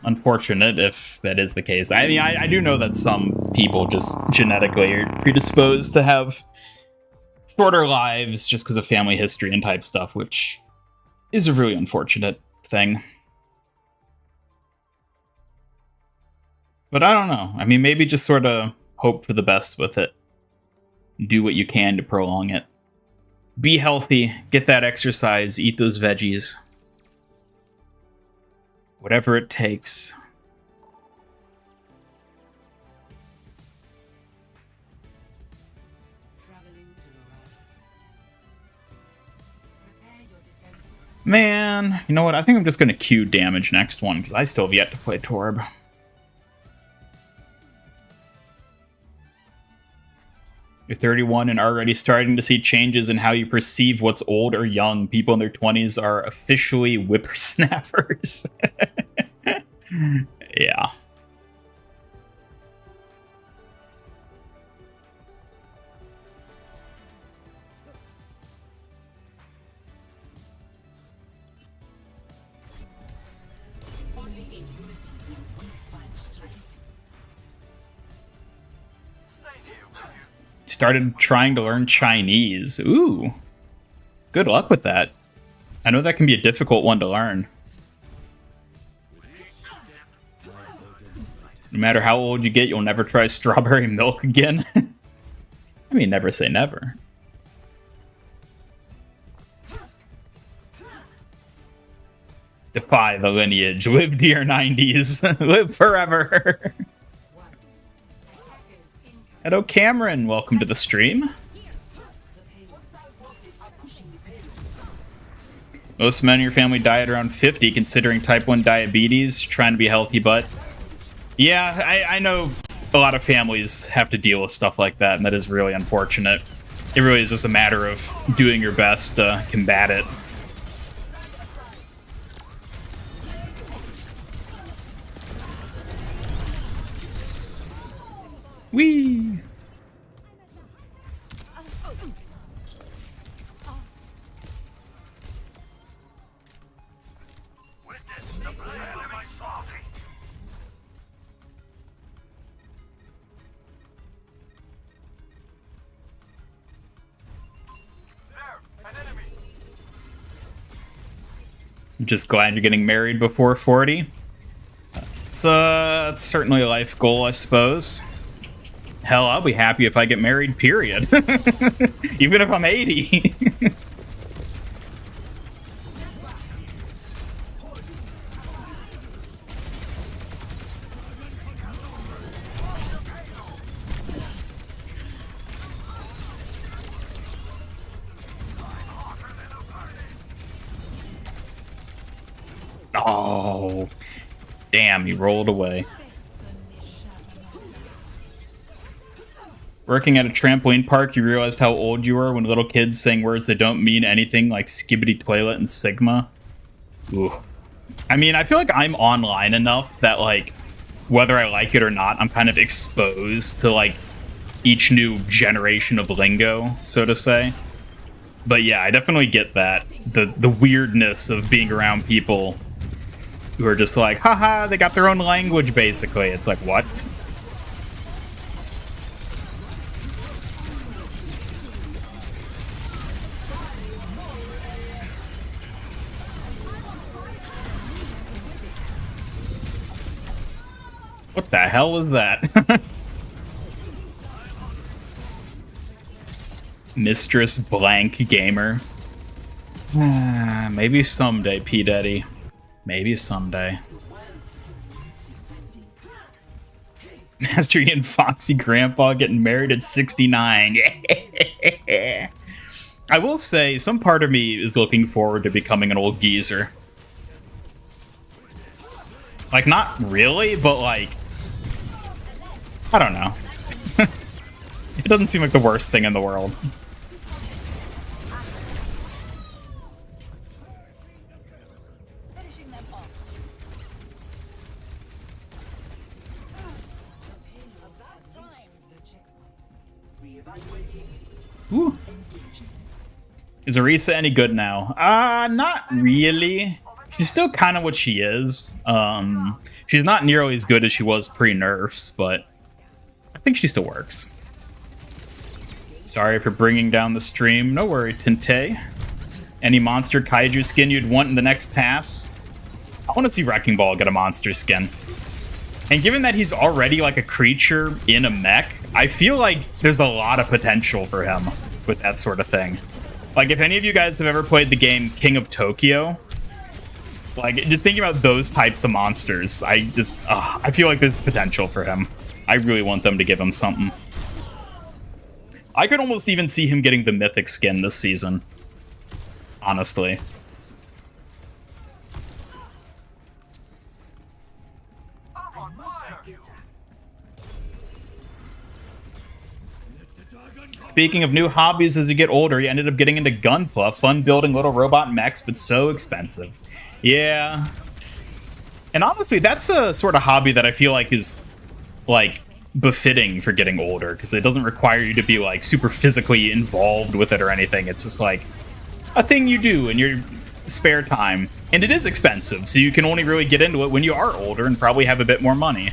unfortunate if that is the case. I mean, I do know that some people just genetically are predisposed to have shorter lives just because of family history and type stuff, which is a really unfortunate thing. But I don't know. I mean, maybe just sort of hope for the best with it. Do what you can to prolong it. Be healthy. Get that exercise. Eat those veggies. Whatever it takes. Man, you know what? I think I'm just going to queue damage next one, because I still have yet to play Torb. You're 31 and already starting to see changes in how you perceive what's old or young. People in their 20s are officially whippersnappers. Yeah. Started trying to learn Chinese. Ooh. Good luck with that. I know that can be a difficult one to learn. No matter how old you get, you'll never try strawberry milk again. I mean, never say never. Defy the lineage. Live to your 90s. Live forever. Hello, Cameron. Welcome to the stream. Most men in your family die at around 50, considering type 1 diabetes, trying to be healthy, but... Yeah, I know a lot of families have to deal with stuff like that, and that is really unfortunate. It really is just a matter of doing your best to combat it. Whee! I'm just glad you're getting married before 40. It's certainly a life goal, I suppose. Hell, I'll be happy if I get married, period. Even if I'm 80. Oh, damn, he rolled away. Working at a trampoline park, you realized how old you were when little kids saying words that don't mean anything like skibbity toilet and sigma. Ooh. I mean, I feel like I'm online enough that, like, whether I like it or not, I'm kind of exposed to, like, each new generation of lingo, so to say. But yeah, I definitely get that. The weirdness of being around people who are just like, haha, they got their own language, basically. It's like, what? What the hell was that? Mistress Blank Gamer. Maybe someday, P. Daddy. Maybe someday. Master Yi and Foxy Grandpa getting married at 69. I will say, some part of me is looking forward to becoming an old geezer. Like, not really, but like, I don't know. It doesn't seem like the worst thing in the world. Ooh. Is Orisa any good now? Not really. She's still kind of what she is. She's not nearly as good as she was pre-nerfs, but I think she still works. Sorry for bringing down the stream. No worry, Tinte. Any monster kaiju skin you'd want in the next pass? I want to see Wrecking Ball get a monster skin. And given that he's already like a creature in a mech, I feel like there's a lot of potential for him with that sort of thing. Like, if any of you guys have ever played the game King of Tokyo, like, just thinking about those types of monsters, I feel like there's potential for him. I really want them to give him something. I could almost even see him getting the mythic skin this season. Honestly. Speaking of new hobbies, as you get older, you ended up getting into Gunpla. Fun building little robot mechs, but so expensive. Yeah. And honestly, that's a sort of hobby that I feel like is, like, befitting for getting older, because it doesn't require you to be, like, super physically involved with it or anything. It's just, like, a thing you do in your spare time. And it is expensive, so you can only really get into it when you are older and probably have a bit more money.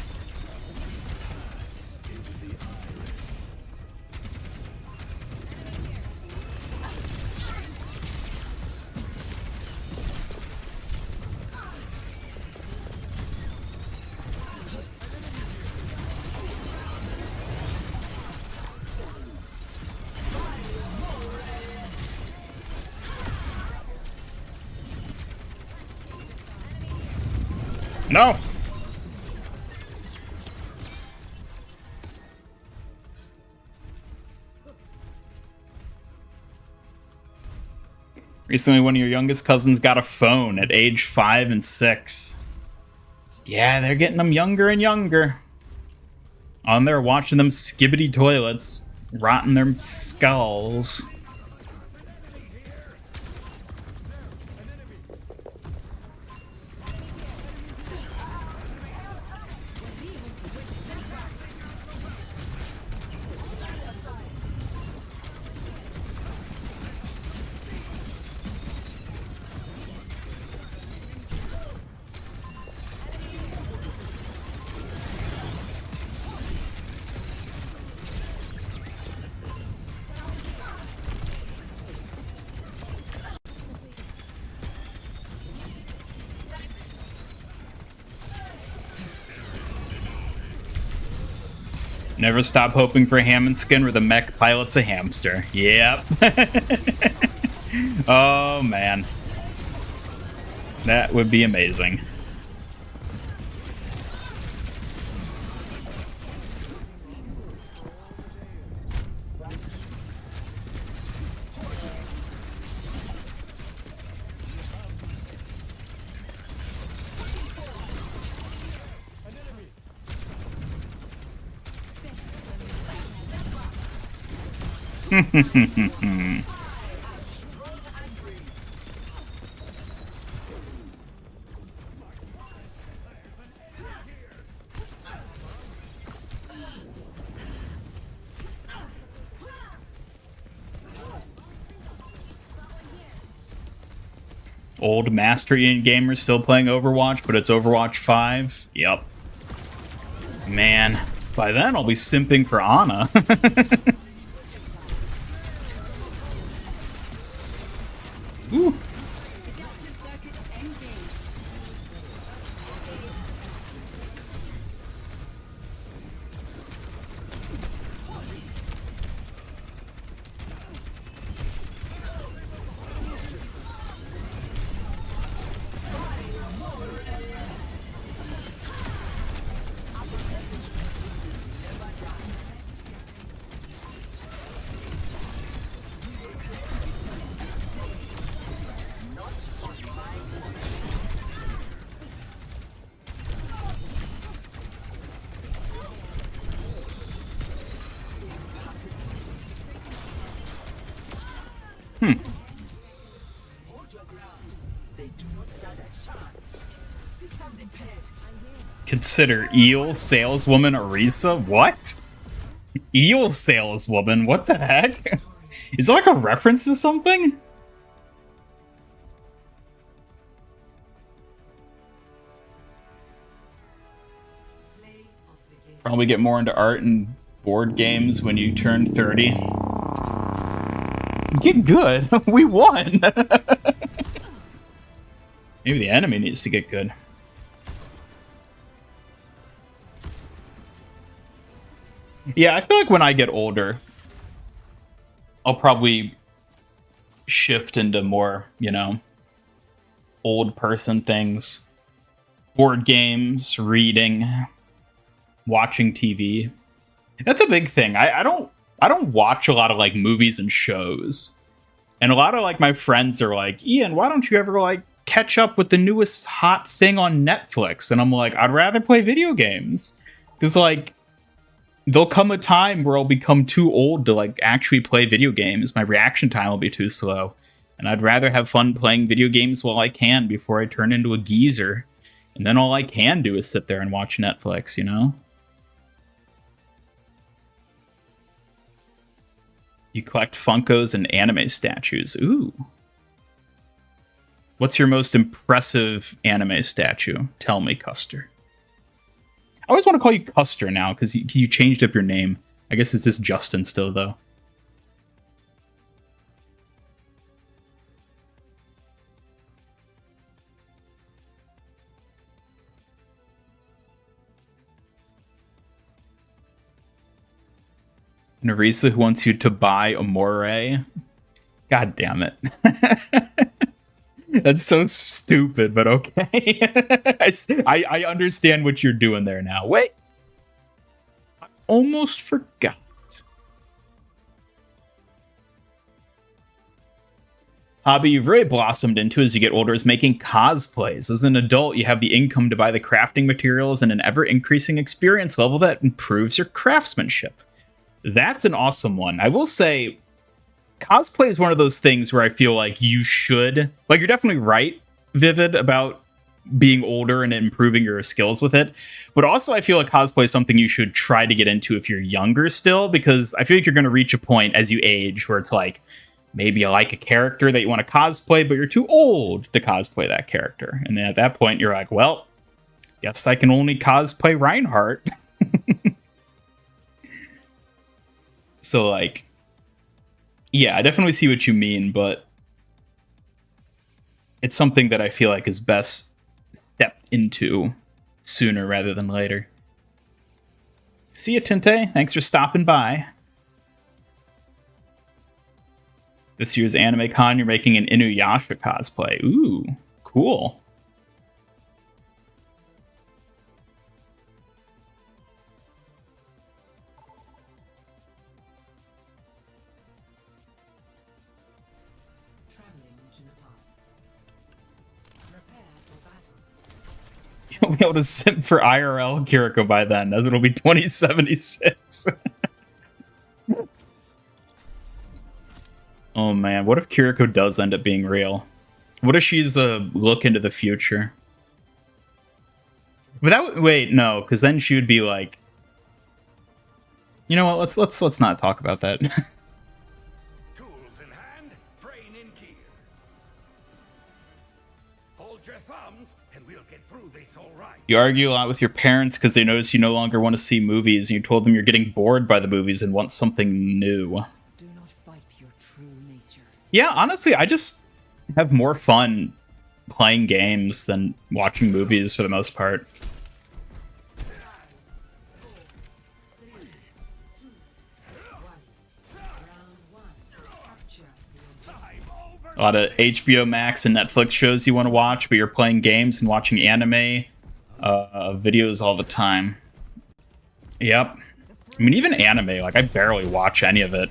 No! Recently, one of your youngest cousins got a phone at age 5 and 6. Yeah, they're getting them younger and younger. On there watching them skibbity toilets, rotting their skulls. Never stop hoping for a Hammond skin where the mech pilot's a hamster. Yep. Oh, man. That would be amazing. Old Master Ian gamers still playing Overwatch, but it's Overwatch 5. Yep. Man, by then I'll be simping for Ana. Ooh. Consider eel saleswoman Orisa? What? Eel saleswoman? What the heck? Is that like a reference to something? Probably get more into art and board games when you turn 30. Get good. We won. Maybe the enemy needs to get good. Yeah, I feel like when I get older, I'll probably shift into more, you know, old person things. Board games, reading, watching TV. That's a big thing. I don't watch a lot of like movies and shows. And a lot of like my friends are like, "Ian, why don't you ever like catch up with the newest hot thing on Netflix?" And I'm like, "I'd rather play video games." Cuz like there'll come a time where I'll become too old to like actually play video games. My reaction time will be too slow. And I'd rather have fun playing video games while I can before I turn into a geezer. And then all I can do is sit there and watch Netflix, you know? You collect Funkos and anime statues. Ooh. What's your most impressive anime statue? Tell me, Custer. I always want to call you Custer now, because you changed up your name. I guess it's just Justin still, though. Narisa, who wants you to buy Amore. God damn it. That's so stupid, but okay. I understand what you're doing there now. Wait. I almost forgot. Hobby you've really blossomed into as you get older is making cosplays. As an adult, you have the income to buy the crafting materials and an ever-increasing experience level that improves your craftsmanship. That's an awesome one. I will say, cosplay is one of those things where I feel like you should... Like, you're definitely right, Vivid, about being older and improving your skills with it. But also, I feel like cosplay is something you should try to get into if you're younger still, because I feel like you're going to reach a point as you age where it's like, maybe you like a character that you want to cosplay, but you're too old to cosplay that character. And then at that point, you're like, well, guess I can only cosplay Reinhardt. So, like... Yeah, I definitely see what you mean, but it's something that I feel like is best stepped into sooner rather than later. See ya, Tinte. Thanks for stopping by. This year's Anime Con, you're making an Inuyasha cosplay. Ooh, cool. You'll be able to simp for IRL Kiriko by then, as it'll be 2076. Oh man, what if Kiriko does end up being real? What if she's a look into the future? But that would, wait, no, because then she would be like, you know what? Let's not talk about that. Tools in hand, brain in gear. You argue a lot with your parents because they notice you no longer want to see movies, and you told them you're getting bored by the movies and want something new. Do not fight your true nature. Yeah, honestly, I just have more fun playing games than watching movies for the most part. A lot of HBO Max and Netflix shows you want to watch, but you're playing games and watching anime videos all the time. Yep. I mean, even anime, like, I barely watch any of it.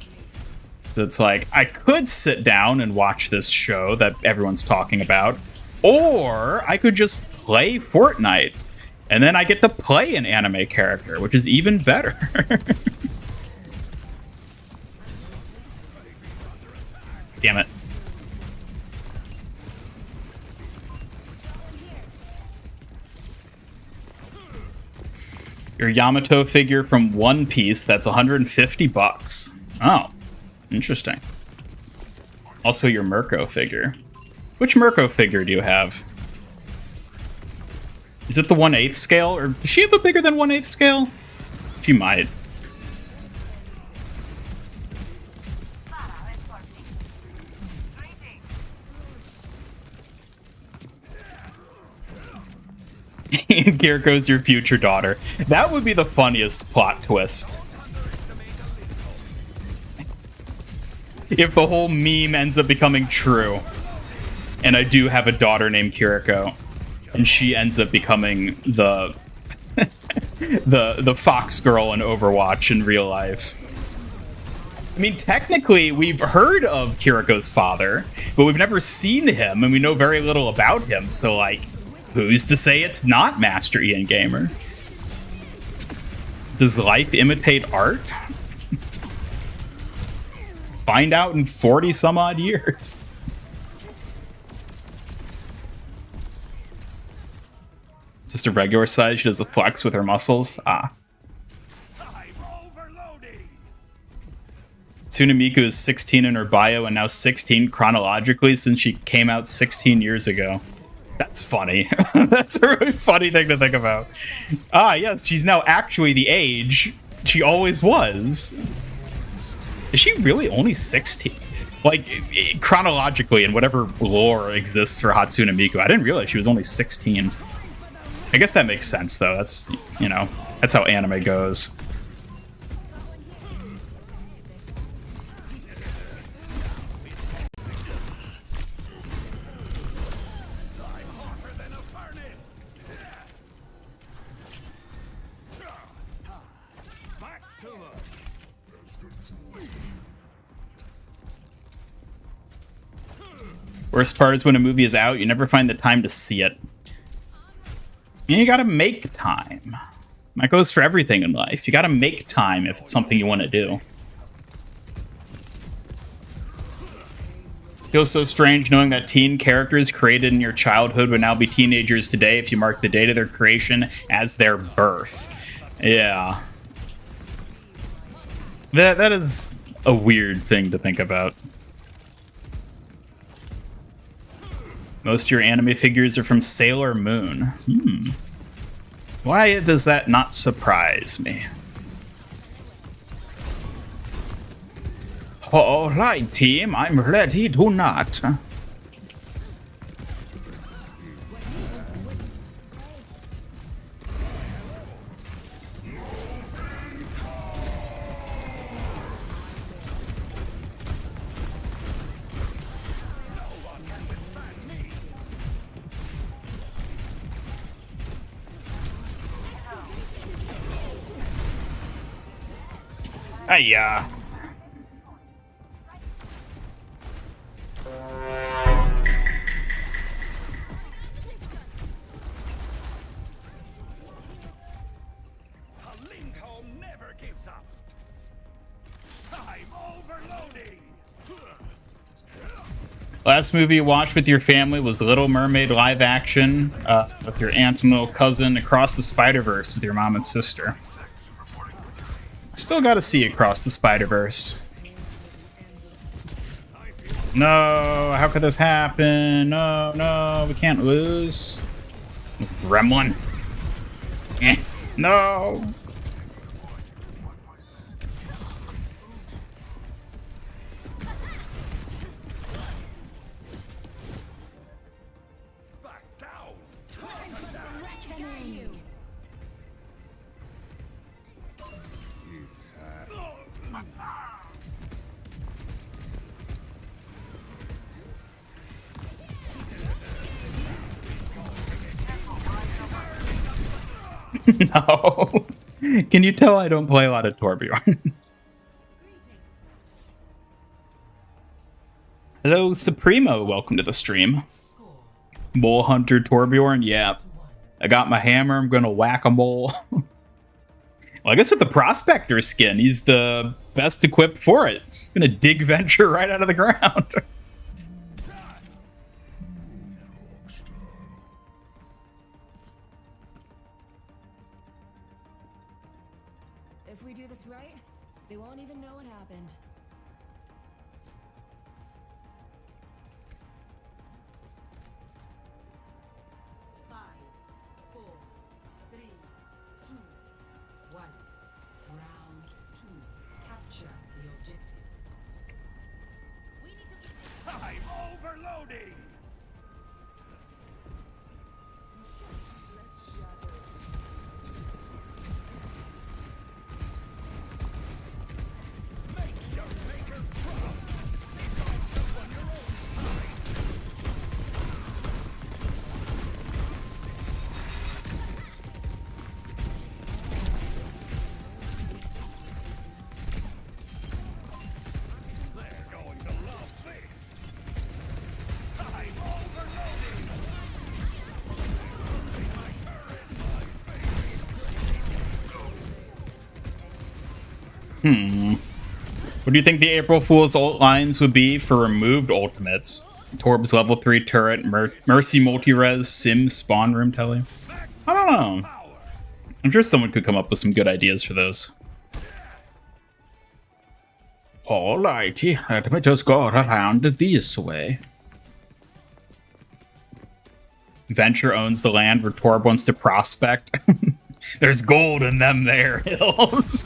So it's like, I could sit down and watch this show that everyone's talking about, or I could just play Fortnite, and then I get to play an anime character, which is even better. Damn it. Your Yamato figure from One Piece, that's $150. Oh, interesting. Also your Mirko figure. Which Mirko figure do you have? Is it the 1/8 scale? Or does she have a bigger than 1/8 scale? She might. And Kiriko's your future daughter. That would be the funniest plot twist. If the whole meme ends up becoming true, and I do have a daughter named Kiriko, and she ends up becoming the the fox girl in Overwatch in real life. I mean, technically, we've heard of Kiriko's father, but we've never seen him, and we know very little about him, so, like, who's to say it's not Master Ian Gamer? Does life imitate art? Find out in 40 some odd years. Just a regular size, she does the flex with her muscles. Ah. Tsunemiku is 16 in her bio and now 16 chronologically since she came out 16 years ago. That's funny. That's a really funny thing to think about. Ah, yes, she's now actually the age she always was. Is she really only 16? Like, chronologically, and whatever lore exists for Hatsune Miku, I didn't realize she was only 16. I guess that makes sense, though. That's, you know, that's how anime goes. Worst part is when a movie is out, you never find the time to see it. You gotta make time. That goes for everything in life. You gotta make time if it's something you want to do. It feels so strange knowing that teen characters created in your childhood would now be teenagers today if you mark the date of their creation as their birth. Yeah. That is a weird thing to think about. Most of your anime figures are from Sailor Moon. Why does that not surprise me? All right, team, I'm ready to not. Hiya. Lincoln never gives up. I'm overloading. Last movie you watched with your family was Little Mermaid live action with your aunt and little cousin, Across the Spider-Verse with your mom and sister. Still gotta see Across the Spider-Verse. No, how could this happen? No, no, we can't lose. Gremlin. No. Back down. It's No. Can you tell I don't play a lot of Torbjorn? Hello, Supremo. Welcome to the stream. Mole Hunter Torbjorn. Yeah. I got my hammer. I'm going to whack a mole. Well, I guess with the Prospector skin, he's the best equipped for it. Going to dig Venture right out of the ground. If we do this right, they won't even know what happened. Five, four, three, two, one. Round two. Capture the objective. I'm overloading. Make your maker proud. Become someone your own size. They're going to love this. I'm overloading. My turret, my baby. What do you think the April Fool's ult lines would be for removed ultimates? Torb's level 3 turret, Mercy multi-res, Sims spawn room telly? I don't know. I'm sure someone could come up with some good ideas for those. Alrighty, let me just go around this way. Venture owns the land where Torb wants to prospect. There's gold in them there hills.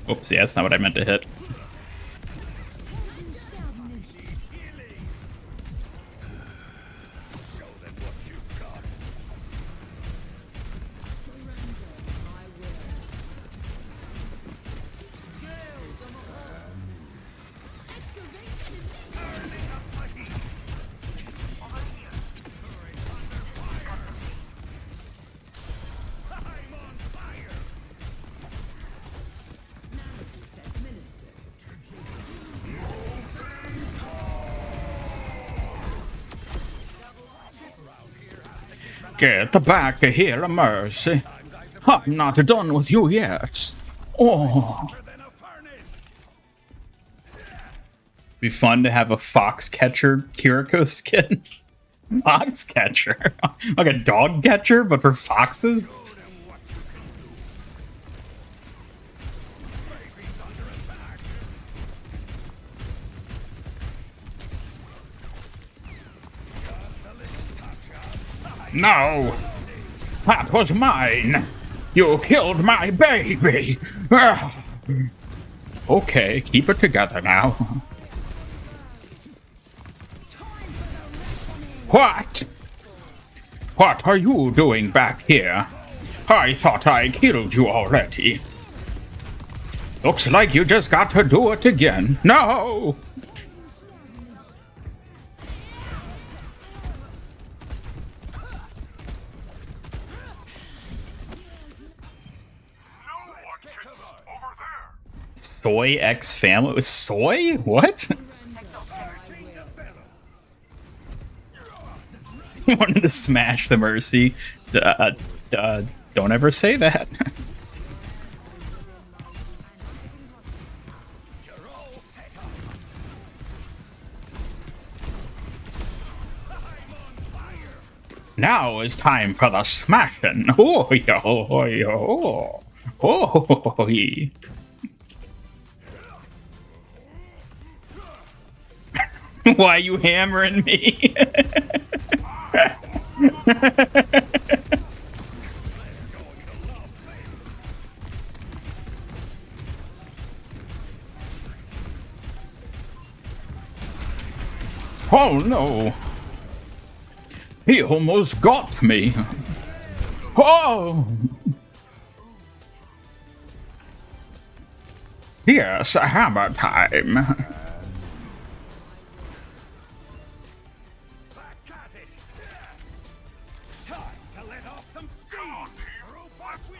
Oops, yeah, that's not what I meant to hit. Show them what you've got. I'm on fire. Get back here, Mercy. I'm not done with you yet. Oh. Than a furnace. Be fun to have a fox catcher Kiriko skin. Fox catcher? Like a dog catcher, but for foxes? Baby's under attack. Just a little touch-up. No! That was mine! You killed my baby! Ah. Okay, keep it together now. What? What are you doing back here? I thought I killed you already. Looks like you just got to do it again. No! Soy X family? Soy? What? He wanted to smash the Mercy. Don't ever say that. Now is time for the smashing. Oh, yo, yo. Oh, Why you hammering me? Oh no! He almost got me! Oh! Yes, hammer time! Back at it. Time to let off some steam. Robot with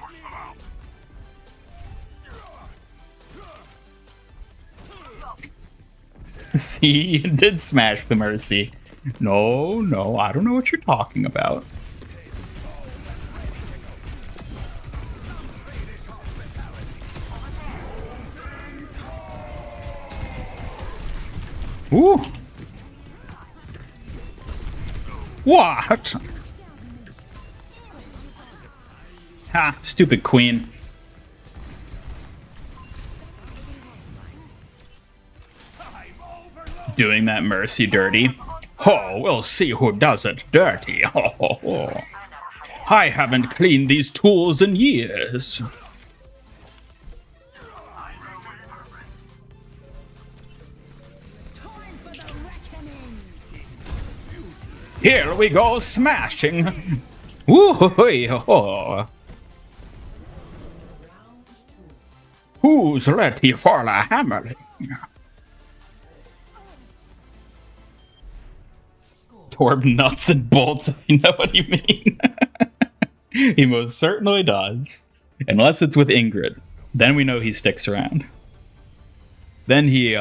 me. See, you did smash the Mercy. No, no, I don't know what you're talking about. Ooh. What? Ha, stupid queen. Doing that Mercy dirty. Oh, we'll see who does it dirty. Oh. I haven't cleaned these tools in years. Here we go, smashing. Ooh, who's ready for the hammering? Torb nuts and bolts, if you know what you mean. He most certainly does. Unless it's with Ingrid. Then we know he sticks around. Then he,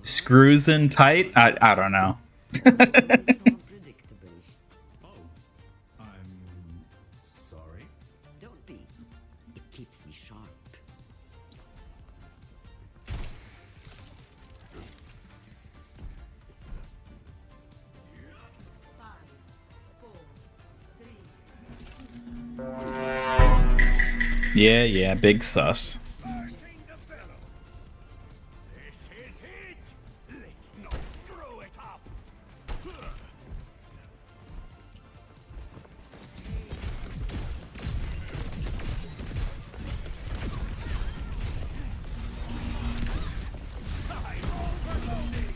screws in tight? I don't know. Unpredictable. Oh, I'm sorry. Don't be. It keeps me sharp. Yeah, big sus. Bursting the bellows. This is it. Let's not screw it up. I'm overloading.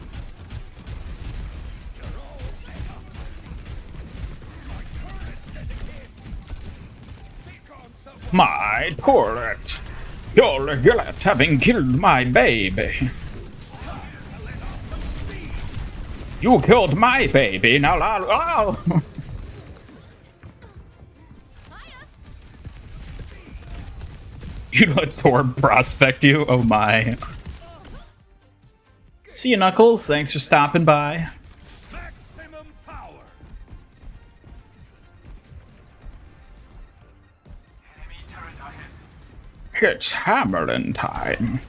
You're all set up. My turret's dedicated. Pick on someone. My turret! You'll regret having killed my baby. You killed my baby, now oh! You let Torb prospect you? Oh my. See you, Knuckles. Thanks for stopping by. Maximum power. It's hammering time.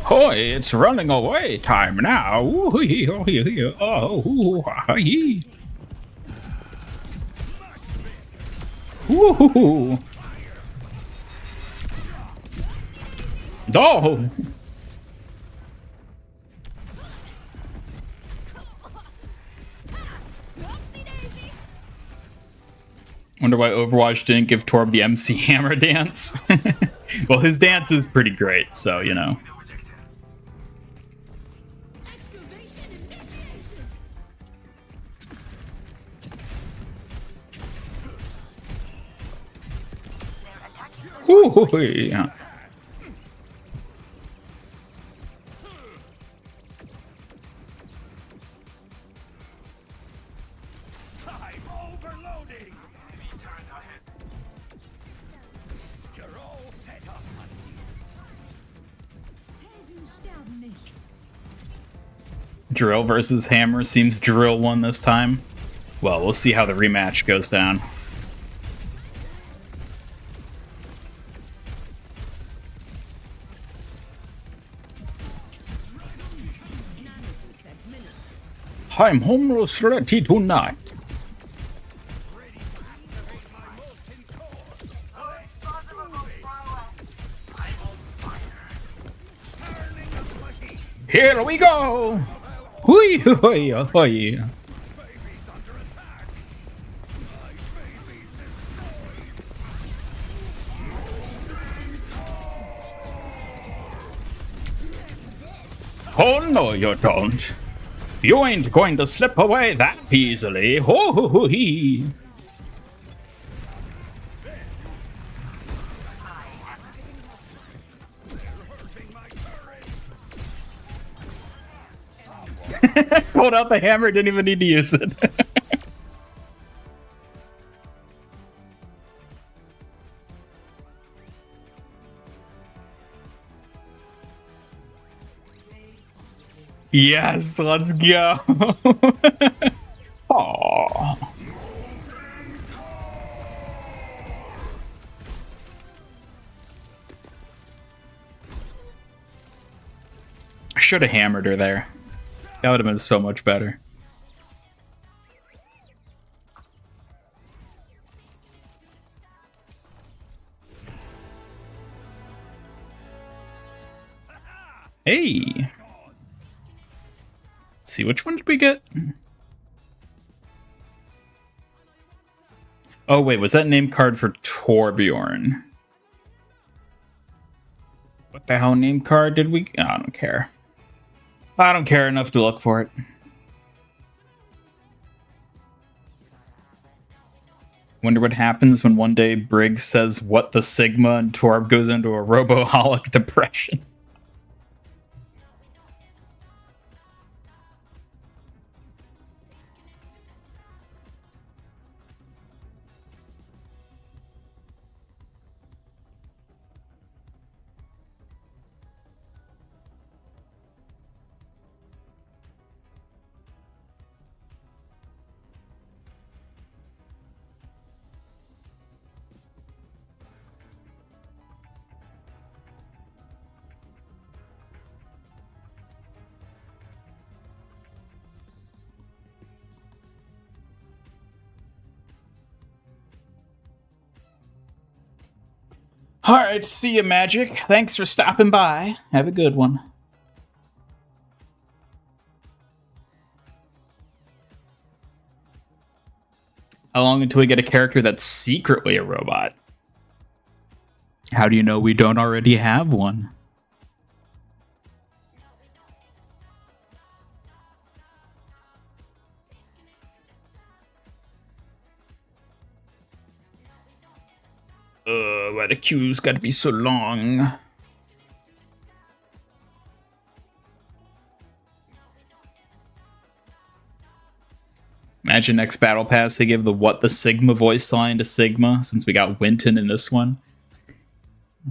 Hoy, it's running away time now. Ooh, oh, hi. Ooh. Oh. Wonder why Overwatch didn't give Torb the MC Hammer dance. Well, his dance is pretty great, so, you know. Ooh, yeah. I'm overloading. You're all set up. Drill versus Hammer seems Drill won this time. Well, we'll see how the rematch goes down. I'm almost ready tonight. Ready to activate my molten core. Here we go! Hui, hui, hui. Baby's under attack. My baby's destroyed. Oh no, you don't. You ain't going to slip away that easily. Ho ho ho hee. Pulled out the hammer, didn't even need to use it. Yes, let's go. Aww. I should have hammered her there. That would have been so much better. Hey. Let's see, which one did we get? Oh wait, was that name card for Torbjorn? What the hell name card did we? Oh, I don't care. I don't care enough to look for it. Wonder what happens when one day Briggs says what the Sigma and Torb goes into a roboholic depression. Alright, see you, Magic. Thanks for stopping by. Have a good one. How long until we get a character that's secretly a robot? How do you know we don't already have one? Why the queue's gotta be so long? Imagine next Battle Pass they give the What the Sigma voice line to Sigma, since we got Winton in this one.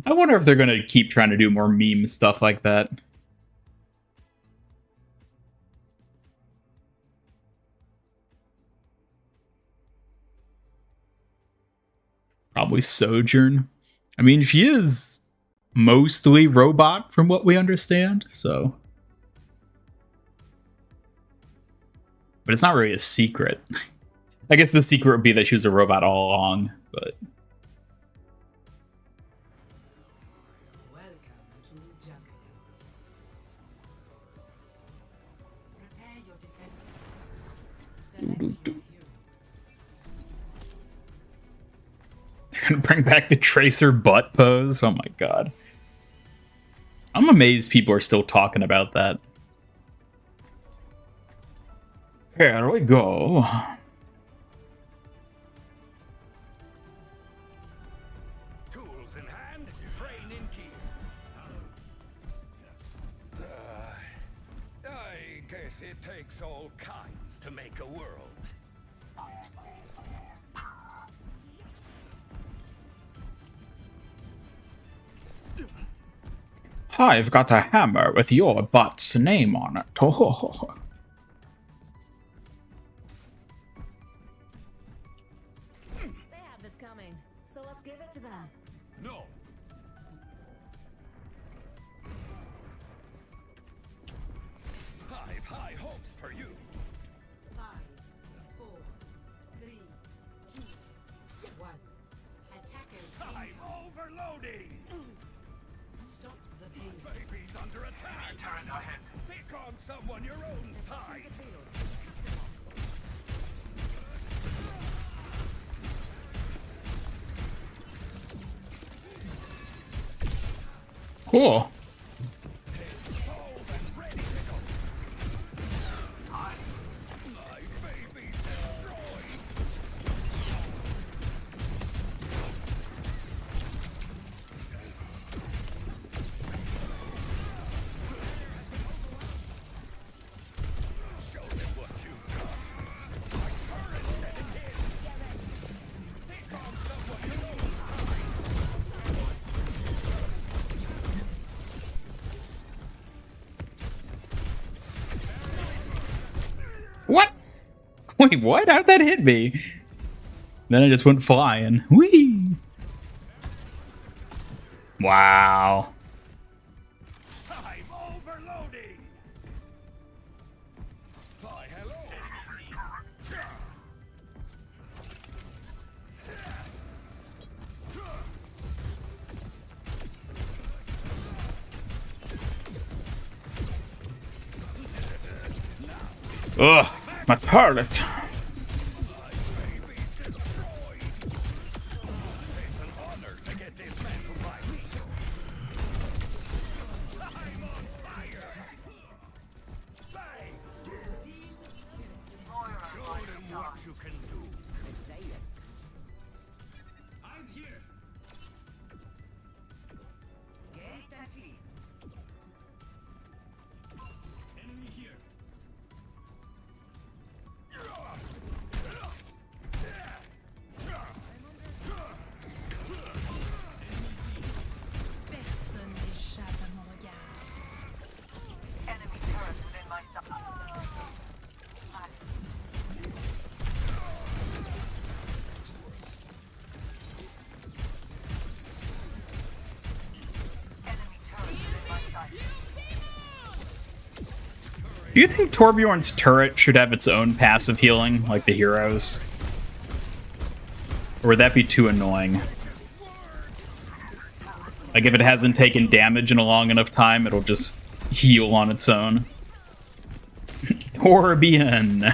I wonder if they're gonna keep trying to do more meme stuff like that. Probably Sojourn. I mean, she is mostly robot from what we understand, so. But it's not really a secret. I guess the secret would be that she was a robot all along, but. Welcome to Jungle. Prepare your defenses. Select your hero. They're gonna bring back the Tracer butt pose. Oh my god. I'm amazed people are still talking about that. Here we go. Tools in hand, brain in gear. I guess it takes all kinds to make a world. I've got a hammer with your butt's name on it. Oh. They have this coming, so let's give it to them. No. I've high hopes for you. 5, 4, 3, 2, 1. Attackers. I'm overloading. Stop the pain. Baby's under attack. Turret ahead. The someone your own size. Cool. What? Wait, what? How'd that hit me? Then I just went flying. Whee! Wow. I'm overloading. Why, hello. Ugh, my pallet. It's an honor to get dismantled by me. I'm on fire. Bang! Show them what you can do. Eyes here. Enemy here. Personne n'échappe à mon regard. Enemy turret within my sight. Enemy turret within my sight. Do you think Torbjorn's turret should have its own passive healing, like the heroes? Or would that be too annoying? Like, if it hasn't taken damage in a long enough time, it'll just heal on its own. Torbjorn!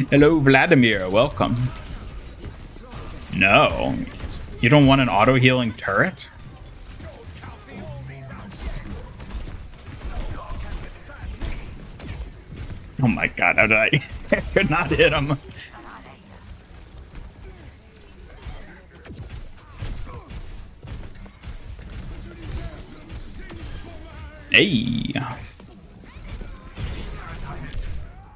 Hello, Vladimir. Welcome. No. You don't want an auto-healing turret? Oh my god, how did I could not hit him? Hey.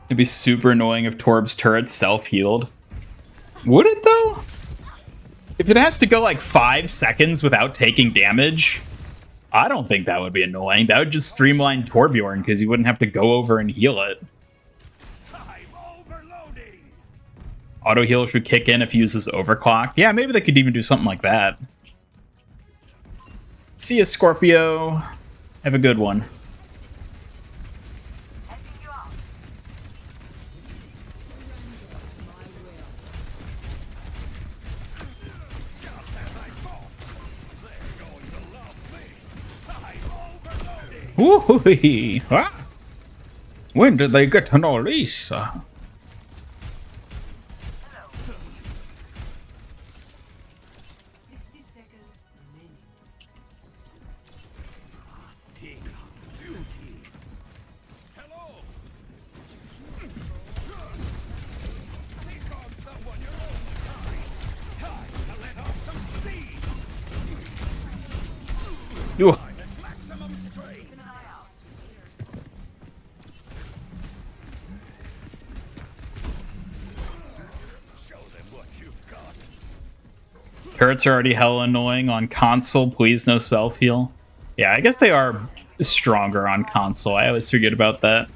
It'd be super annoying if Torb's turret self-healed. Would it though? If it has to go like 5 seconds without taking damage, I don't think that would be annoying. That would just streamline Torbjorn because he wouldn't have to go over and heal it. Auto heal should kick in if he uses overclock. Yeah, maybe they could even do something like that. See ya, Scorpio. Have a good one. Heading you out. Woo-hoo-hee. Huh? When did they get an Elisa? 60 seconds remaining. Beauty. Hello. Pick on someone your own size. Time to let off some steam. You. I'm at maximum strain. Keep an eye out. Show them what you've got. Turrets are already hella annoying on console. Please no self heal. Yeah, I guess they are stronger on console. I always forget about that.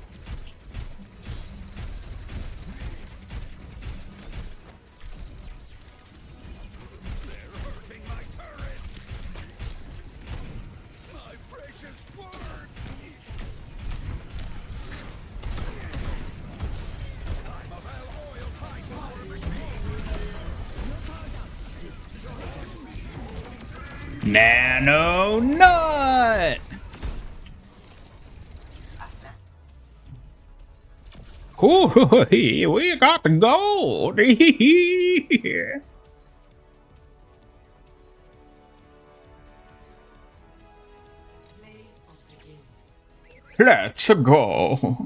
They're hurting my turret. My precious word. I'm a well-oiled high-power machine. Nano Nut! Ooh, we got the gold. Let's go.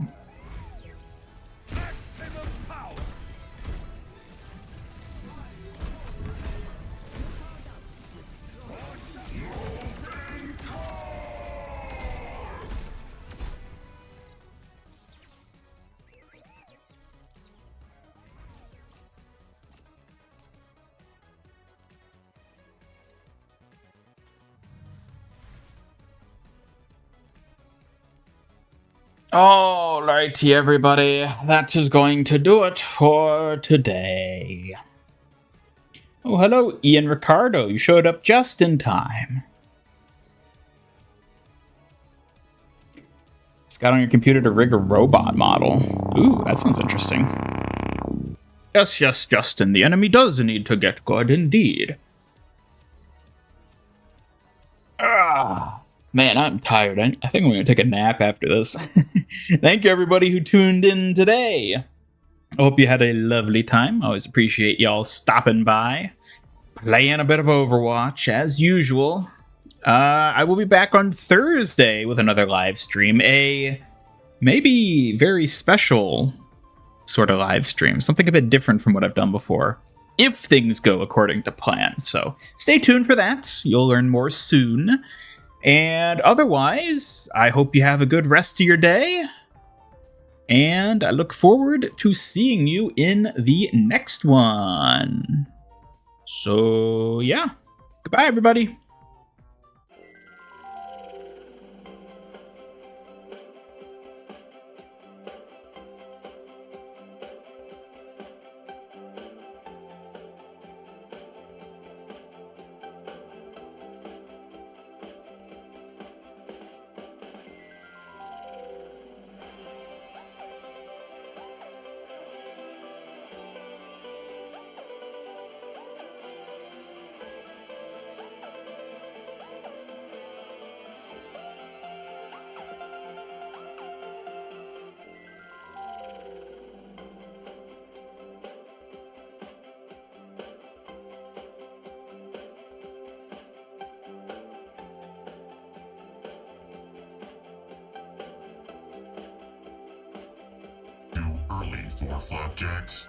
Maximum power. Alrighty, everybody. That is going to do it for today. Oh, hello, Ian Ricardo. You showed up just in time. It's got on your computer to rig a robot model. Ooh, that sounds interesting. Yes, yes, Justin. The enemy does need to get good indeed. Ah, man, I'm tired. I think I'm going to take a nap after this. Thank you, everybody who tuned in today. I hope you had a lovely time. I always appreciate y'all stopping by. Playing a bit of Overwatch, as usual. I will be back on Thursday with another live stream. A maybe very special sort of live stream. Something a bit different from what I've done before. If things go according to plan. So stay tuned for that. You'll learn more soon. And otherwise, I hope you have a good rest of your day. And I look forward to seeing you in the next one. So, yeah. Goodbye, everybody. Too early for flapjacks.